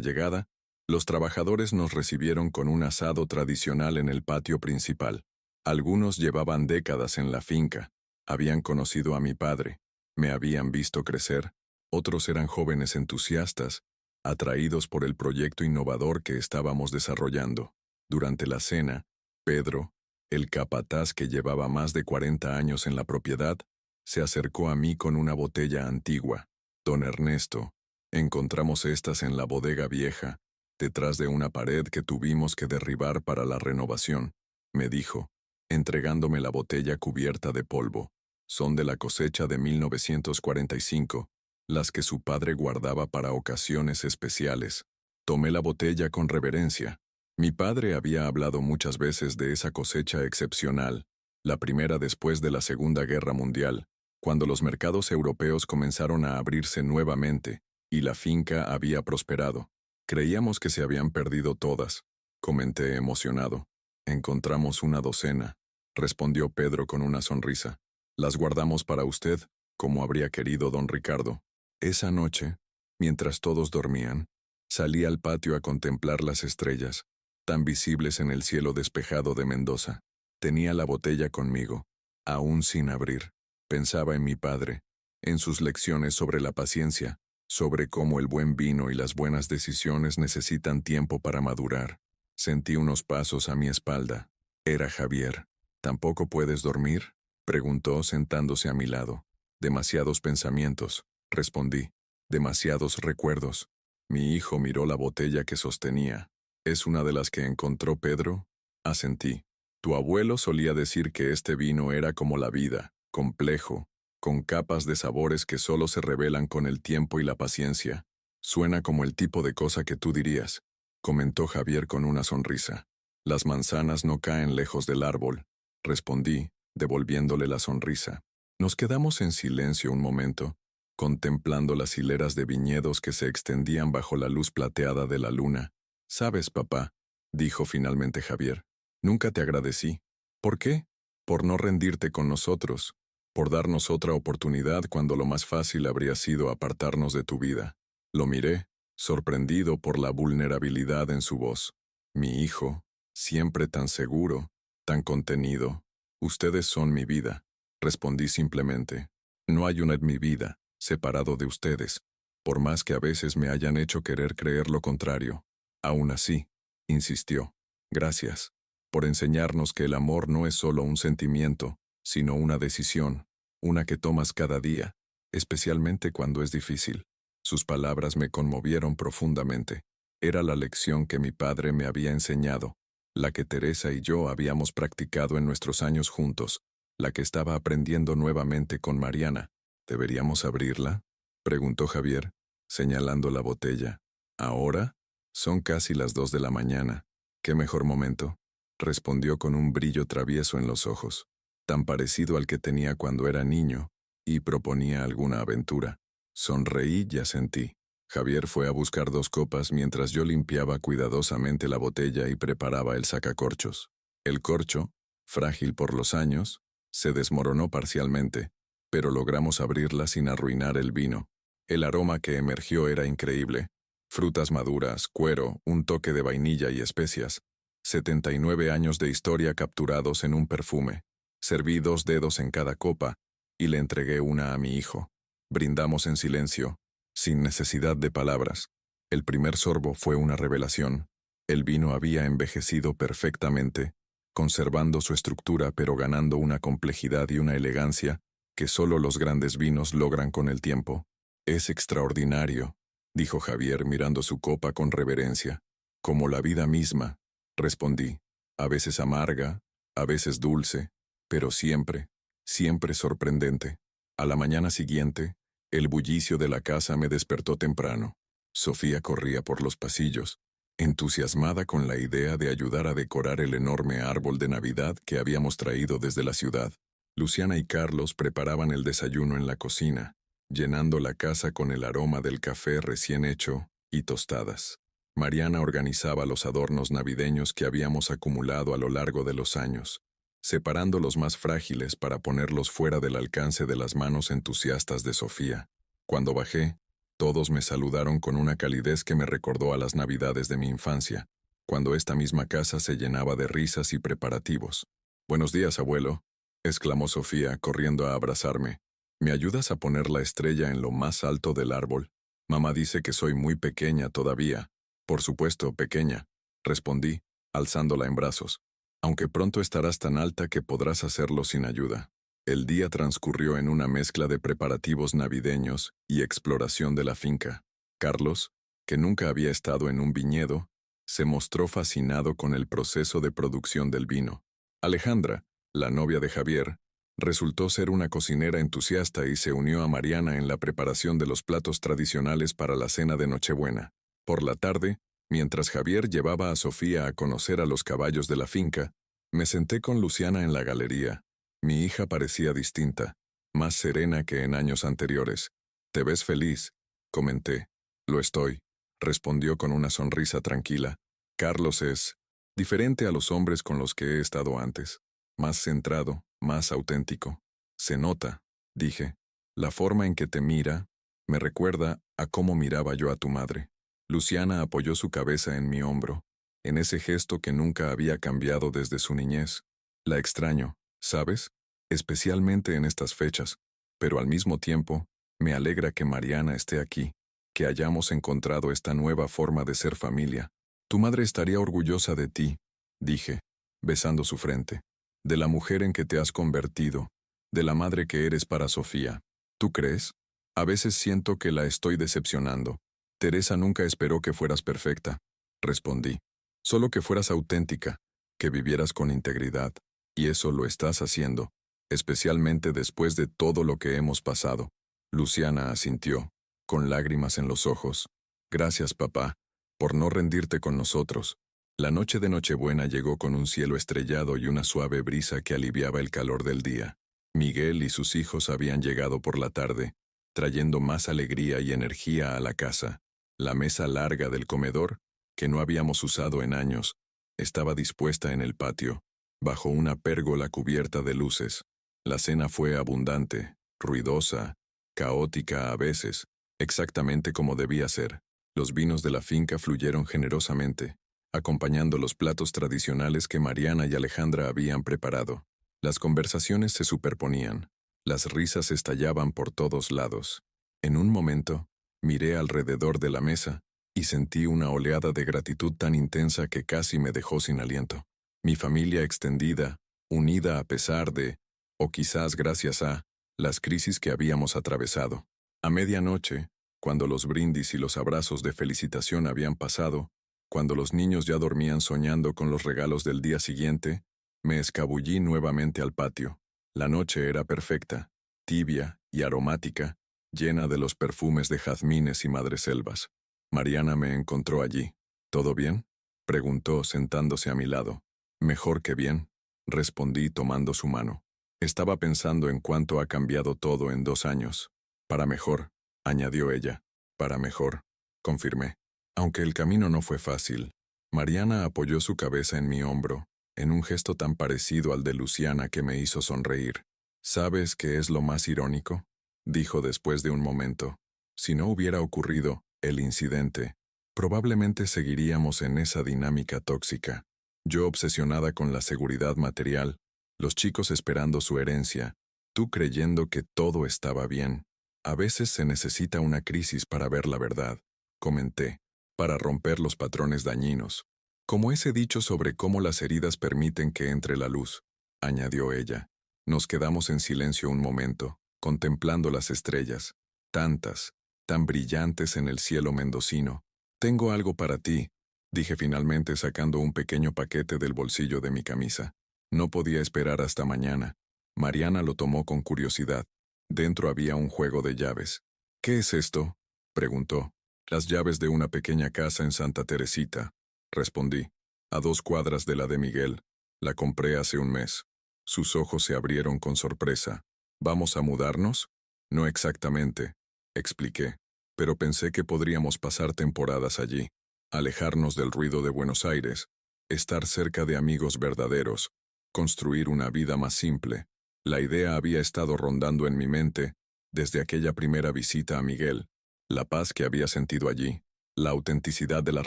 llegada, los trabajadores nos recibieron con un asado tradicional en el patio principal. Algunos llevaban décadas en la finca, habían conocido a mi padre, me habían visto crecer, otros eran jóvenes entusiastas, atraídos por el proyecto innovador que estábamos desarrollando. Durante la cena, Pedro, el capataz que llevaba más de 40 años en la propiedad, se acercó a mí con una botella antigua. Don Ernesto, encontramos estas en la bodega vieja, detrás de una pared que tuvimos que derribar para la renovación, me dijo, entregándome la botella cubierta de polvo. Son de la cosecha de 1945, las que su padre guardaba para ocasiones especiales. Tomé la botella con reverencia. Mi padre había hablado muchas veces de esa cosecha excepcional, la primera después de la Segunda Guerra Mundial, cuando los mercados europeos comenzaron a abrirse nuevamente, y la finca había prosperado. Creíamos que se habían perdido todas, comenté emocionado. Encontramos una docena, respondió Pedro con una sonrisa. Las guardamos para usted, como habría querido don Ricardo. Esa noche, mientras todos dormían, salí al patio a contemplar las estrellas, tan visibles en el cielo despejado de Mendoza. Tenía la botella conmigo, aún sin abrir. Pensaba en mi padre, en sus lecciones sobre la paciencia, sobre cómo el buen vino y las buenas decisiones necesitan tiempo para madurar. Sentí unos pasos a mi espalda. Era Javier. ¿Tampoco puedes dormir?, preguntó sentándose a mi lado. Demasiados pensamientos, respondí. Demasiados recuerdos. Mi hijo miró la botella que sostenía. ¿Es una de las que encontró Pedro? Asentí. Tu abuelo solía decir que este vino era como la vida, complejo, con capas de sabores que solo se revelan con el tiempo y la paciencia. Suena como el tipo de cosa que tú dirías, comentó Javier con una sonrisa. Las manzanas no caen lejos del árbol, respondí, devolviéndole la sonrisa. Nos quedamos en silencio un momento, contemplando las hileras de viñedos que se extendían bajo la luz plateada de la luna. «Sabes, papá», dijo finalmente Javier, «nunca te agradecí». «¿Por qué?» «Por no rendirte con nosotros, por darnos otra oportunidad cuando lo más fácil habría sido apartarnos de tu vida». Lo miré, sorprendido por la vulnerabilidad en su voz. «Mi hijo, siempre tan seguro, tan contenido. Ustedes son mi vida», respondí simplemente. «No hay una en mi vida, separado de ustedes, por más que a veces me hayan hecho querer creer lo contrario. Aún así», insistió, «gracias, por enseñarnos que el amor no es solo un sentimiento, sino una decisión, una que tomas cada día, especialmente cuando es difícil». Sus palabras me conmovieron profundamente. Era la lección que mi padre me había enseñado, la que Teresa y yo habíamos practicado en nuestros años juntos, la que estaba aprendiendo nuevamente con Mariana. «¿Deberíamos abrirla?», preguntó Javier, señalando la botella. «¿Ahora? Son casi las 2 de la mañana. ¿Qué mejor momento?», respondió con un brillo travieso en los ojos, tan parecido al que tenía cuando era niño, y proponía alguna aventura. Sonreí y asentí. Javier fue a buscar 2 copas mientras yo limpiaba cuidadosamente la botella y preparaba el sacacorchos. El corcho, frágil por los años, se desmoronó parcialmente, pero logramos abrirla sin arruinar el vino. El aroma que emergió era increíble. Frutas maduras, cuero, un toque de vainilla y especias. 79 años de historia capturados en un perfume. Serví 2 dedos en cada copa y le entregué una a mi hijo. Brindamos en silencio, sin necesidad de palabras. El primer sorbo fue una revelación. El vino había envejecido perfectamente, conservando su estructura pero ganando una complejidad y una elegancia que solo los grandes vinos logran con el tiempo. «Es extraordinario», dijo Javier mirando su copa con reverencia. «Como la vida misma», respondí. «A veces amarga, a veces dulce, pero siempre, siempre sorprendente. A la mañana siguiente, el bullicio de la casa me despertó temprano. Sofía corría por los pasillos, entusiasmada con la idea de ayudar a decorar el enorme árbol de Navidad que habíamos traído desde la ciudad. Luciana y Carlos preparaban el desayuno en la cocina, llenando la casa con el aroma del café recién hecho y tostadas. Mariana organizaba los adornos navideños que habíamos acumulado a lo largo de los años, separando los más frágiles para ponerlos fuera del alcance de las manos entusiastas de Sofía. Cuando bajé, todos me saludaron con una calidez que me recordó a las Navidades de mi infancia, cuando esta misma casa se llenaba de risas y preparativos. «Buenos días, abuelo», exclamó Sofía, corriendo a abrazarme. «¿Me ayudas a poner la estrella en lo más alto del árbol? Mamá dice que soy muy pequeña todavía». «Por supuesto, pequeña», respondí, alzándola en brazos, «aunque pronto estarás tan alta que podrás hacerlo sin ayuda». El día transcurrió en una mezcla de preparativos navideños y exploración de la finca. Carlos, que nunca había estado en un viñedo, se mostró fascinado con el proceso de producción del vino. Alejandra, la novia de Javier, resultó ser una cocinera entusiasta y se unió a Mariana en la preparación de los platos tradicionales para la cena de Nochebuena. Por la tarde, mientras Javier llevaba a Sofía a conocer a los caballos de la finca, me senté con Luciana en la galería. Mi hija parecía distinta, más serena que en años anteriores. «¿Te ves feliz?», comenté. «Lo estoy», respondió con una sonrisa tranquila. «Carlos es diferente a los hombres con los que he estado antes. Más centrado, más auténtico. Se nota», dije. «La forma en que te mira me recuerda a cómo miraba yo a tu madre». Luciana apoyó su cabeza en mi hombro, en ese gesto que nunca había cambiado desde su niñez. «La extraño, ¿sabes? Especialmente en estas fechas, pero al mismo tiempo, me alegra que Mariana esté aquí, que hayamos encontrado esta nueva forma de ser familia. Tu madre estaría orgullosa de ti», dije, besando su frente, «de la mujer en que te has convertido, de la madre que eres para Sofía. ¿Tú crees? A veces siento que la estoy decepcionando. Teresa nunca esperó que fueras perfecta», respondí. «Solo que fueras auténtica, que vivieras con integridad, y eso lo estás haciendo, especialmente después de todo lo que hemos pasado». Luciana asintió, con lágrimas en los ojos. «Gracias, papá, por no rendirte con nosotros». La noche de Nochebuena llegó con un cielo estrellado y una suave brisa que aliviaba el calor del día. Miguel y sus hijos habían llegado por la tarde, trayendo más alegría y energía a la casa. La mesa larga del comedor, que no habíamos usado en años, estaba dispuesta en el patio, bajo una pérgola cubierta de luces. La cena fue abundante, ruidosa, caótica a veces, exactamente como debía ser. Los vinos de la finca fluyeron generosamente, acompañando los platos tradicionales que Mariana y Alejandra habían preparado. Las conversaciones se superponían, las risas estallaban por todos lados. En un momento, miré alrededor de la mesa y sentí una oleada de gratitud tan intensa que casi me dejó sin aliento. Mi familia extendida, unida a pesar de, o quizás gracias a, las crisis que habíamos atravesado. A medianoche, cuando los brindis y los abrazos de felicitación habían pasado, cuando los niños ya dormían soñando con los regalos del día siguiente, me escabullí nuevamente al patio. La noche era perfecta, tibia y aromática, llena de los perfumes de jazmines y madreselvas. Mariana me encontró allí. «¿Todo bien?», preguntó sentándose a mi lado. «Mejor que bien», respondí tomando su mano. «Estaba pensando en cuánto ha cambiado todo en 2 años. Para mejor», añadió ella. «Para mejor», confirmé. Aunque el camino no fue fácil, Mariana apoyó su cabeza en mi hombro, en un gesto tan parecido al de Luciana que me hizo sonreír. «¿Sabes qué es lo más irónico?», dijo después de un momento. «Si no hubiera ocurrido el incidente, probablemente seguiríamos en esa dinámica tóxica. Yo obsesionada con la seguridad material, los chicos esperando su herencia, tú creyendo que todo estaba bien. A veces se necesita una crisis para ver la verdad», comenté, «para romper los patrones dañinos. Como ese dicho sobre cómo las heridas permiten que entre la luz», añadió ella. Nos quedamos en silencio un momento, contemplando las estrellas, tantas, tan brillantes en el cielo mendocino. «Tengo algo para ti», dije finalmente sacando un pequeño paquete del bolsillo de mi camisa. No podía esperar hasta mañana. Mariana lo tomó con curiosidad. Dentro había un juego de llaves. ¿Qué es esto?, preguntó. Las llaves de una pequeña casa en Santa Teresita, respondí. A 2 cuadras de la de Miguel. La compré hace un mes. Sus ojos se abrieron con sorpresa. ¿Vamos a mudarnos? No exactamente, expliqué, pero pensé que podríamos pasar temporadas allí, alejarnos del ruido de Buenos Aires, estar cerca de amigos verdaderos, construir una vida más simple. La idea había estado rondando en mi mente desde aquella primera visita a Miguel, la paz que había sentido allí, la autenticidad de las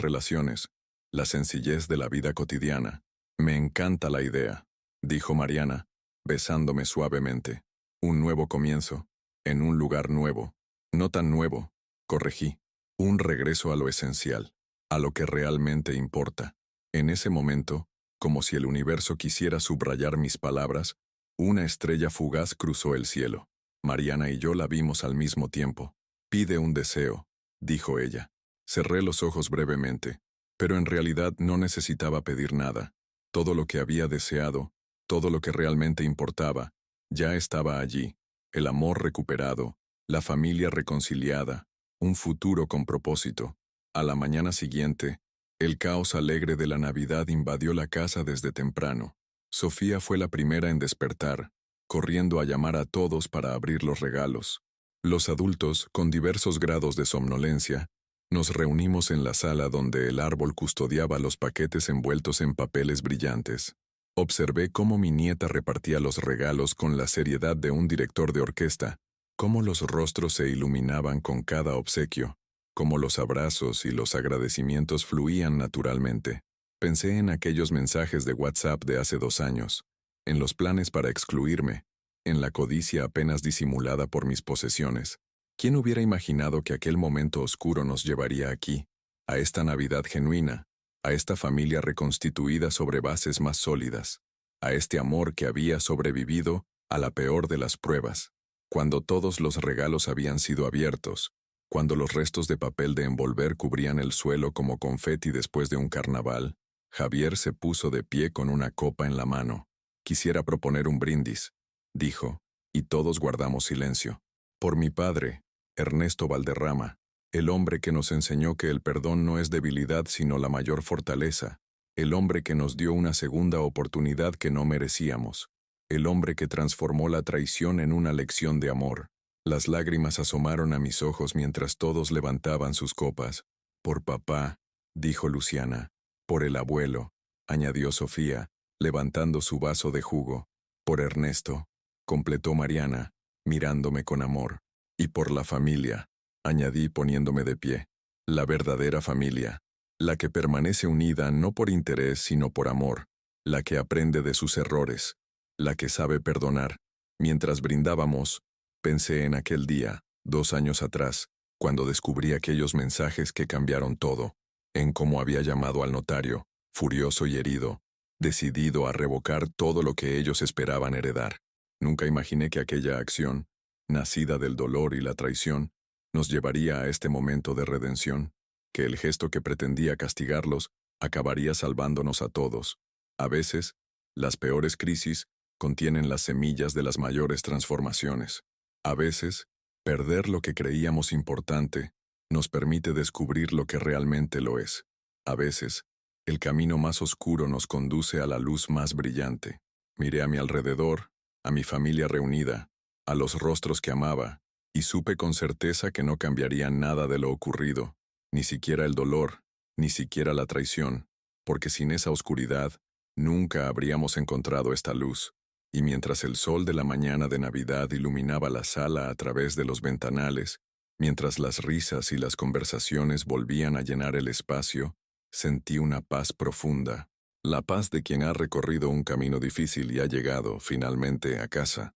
relaciones, la sencillez de la vida cotidiana. Me encanta la idea, dijo Mariana, besándome suavemente. Un nuevo comienzo, en un lugar nuevo. No tan nuevo, corregí. Un regreso a lo esencial, a lo que realmente importa. En ese momento, como si el universo quisiera subrayar mis palabras, una estrella fugaz cruzó el cielo. Mariana y yo la vimos al mismo tiempo. Pide un deseo, dijo ella. Cerré los ojos brevemente, pero en realidad no necesitaba pedir nada. Todo lo que había deseado, todo lo que realmente importaba, ya estaba allí. El amor recuperado, la familia reconciliada, un futuro con propósito. A la mañana siguiente, el caos alegre de la Navidad invadió la casa desde temprano. Sofía fue la primera en despertar, corriendo a llamar a todos para abrir los regalos. Los adultos, con diversos grados de somnolencia, nos reunimos en la sala donde el árbol custodiaba los paquetes envueltos en papeles brillantes. Observé cómo mi nieta repartía los regalos con la seriedad de un director de orquesta, cómo los rostros se iluminaban con cada obsequio, cómo los abrazos y los agradecimientos fluían naturalmente. Pensé en aquellos mensajes de WhatsApp de hace 2 años, en los planes para excluirme, en la codicia apenas disimulada por mis posesiones. ¿Quién hubiera imaginado que aquel momento oscuro nos llevaría aquí, a esta Navidad genuina, a esta familia reconstituida sobre bases más sólidas, a este amor que había sobrevivido a la peor de las pruebas, cuando todos los regalos habían sido abiertos, cuando los restos de papel de envolver cubrían el suelo como confeti después de un carnaval? Javier se puso de pie con una copa en la mano. Quisiera proponer un brindis, dijo, y todos guardamos silencio. Por mi padre, Ernesto Valderrama, el hombre que nos enseñó que el perdón no es debilidad sino la mayor fortaleza, el hombre que nos dio una segunda oportunidad que no merecíamos, el hombre que transformó la traición en una lección de amor. Las lágrimas asomaron a mis ojos mientras todos levantaban sus copas. Por papá, dijo Luciana. Por el abuelo, añadió Sofía, levantando su vaso de jugo. Por Ernesto, completó Mariana, mirándome con amor. Y por la familia, añadí poniéndome de pie. La verdadera familia, la que permanece unida no por interés sino por amor, la que aprende de sus errores, la que sabe perdonar. Mientras brindábamos, pensé en aquel día, 2 años atrás, cuando descubrí aquellos mensajes que cambiaron todo, en cómo había llamado al notario, furioso y herido, decidido a revocar todo lo que ellos esperaban heredar. Nunca imaginé que aquella acción, nacida del dolor y la traición, nos llevaría a este momento de redención, que el gesto que pretendía castigarlos acabaría salvándonos a todos. A veces, las peores crisis contienen las semillas de las mayores transformaciones. A veces, perder lo que creíamos importante nos permite descubrir lo que realmente lo es. A veces, el camino más oscuro nos conduce a la luz más brillante. Miré a mi alrededor, a mi familia reunida, a los rostros que amaba, y supe con certeza que no cambiaría nada de lo ocurrido, ni siquiera el dolor, ni siquiera la traición, porque sin esa oscuridad, nunca habríamos encontrado esta luz. Y mientras el sol de la mañana de Navidad iluminaba la sala a través de los ventanales, mientras las risas y las conversaciones volvían a llenar el espacio, sentí una paz profunda, la paz de quien ha recorrido un camino difícil y ha llegado, finalmente, a casa.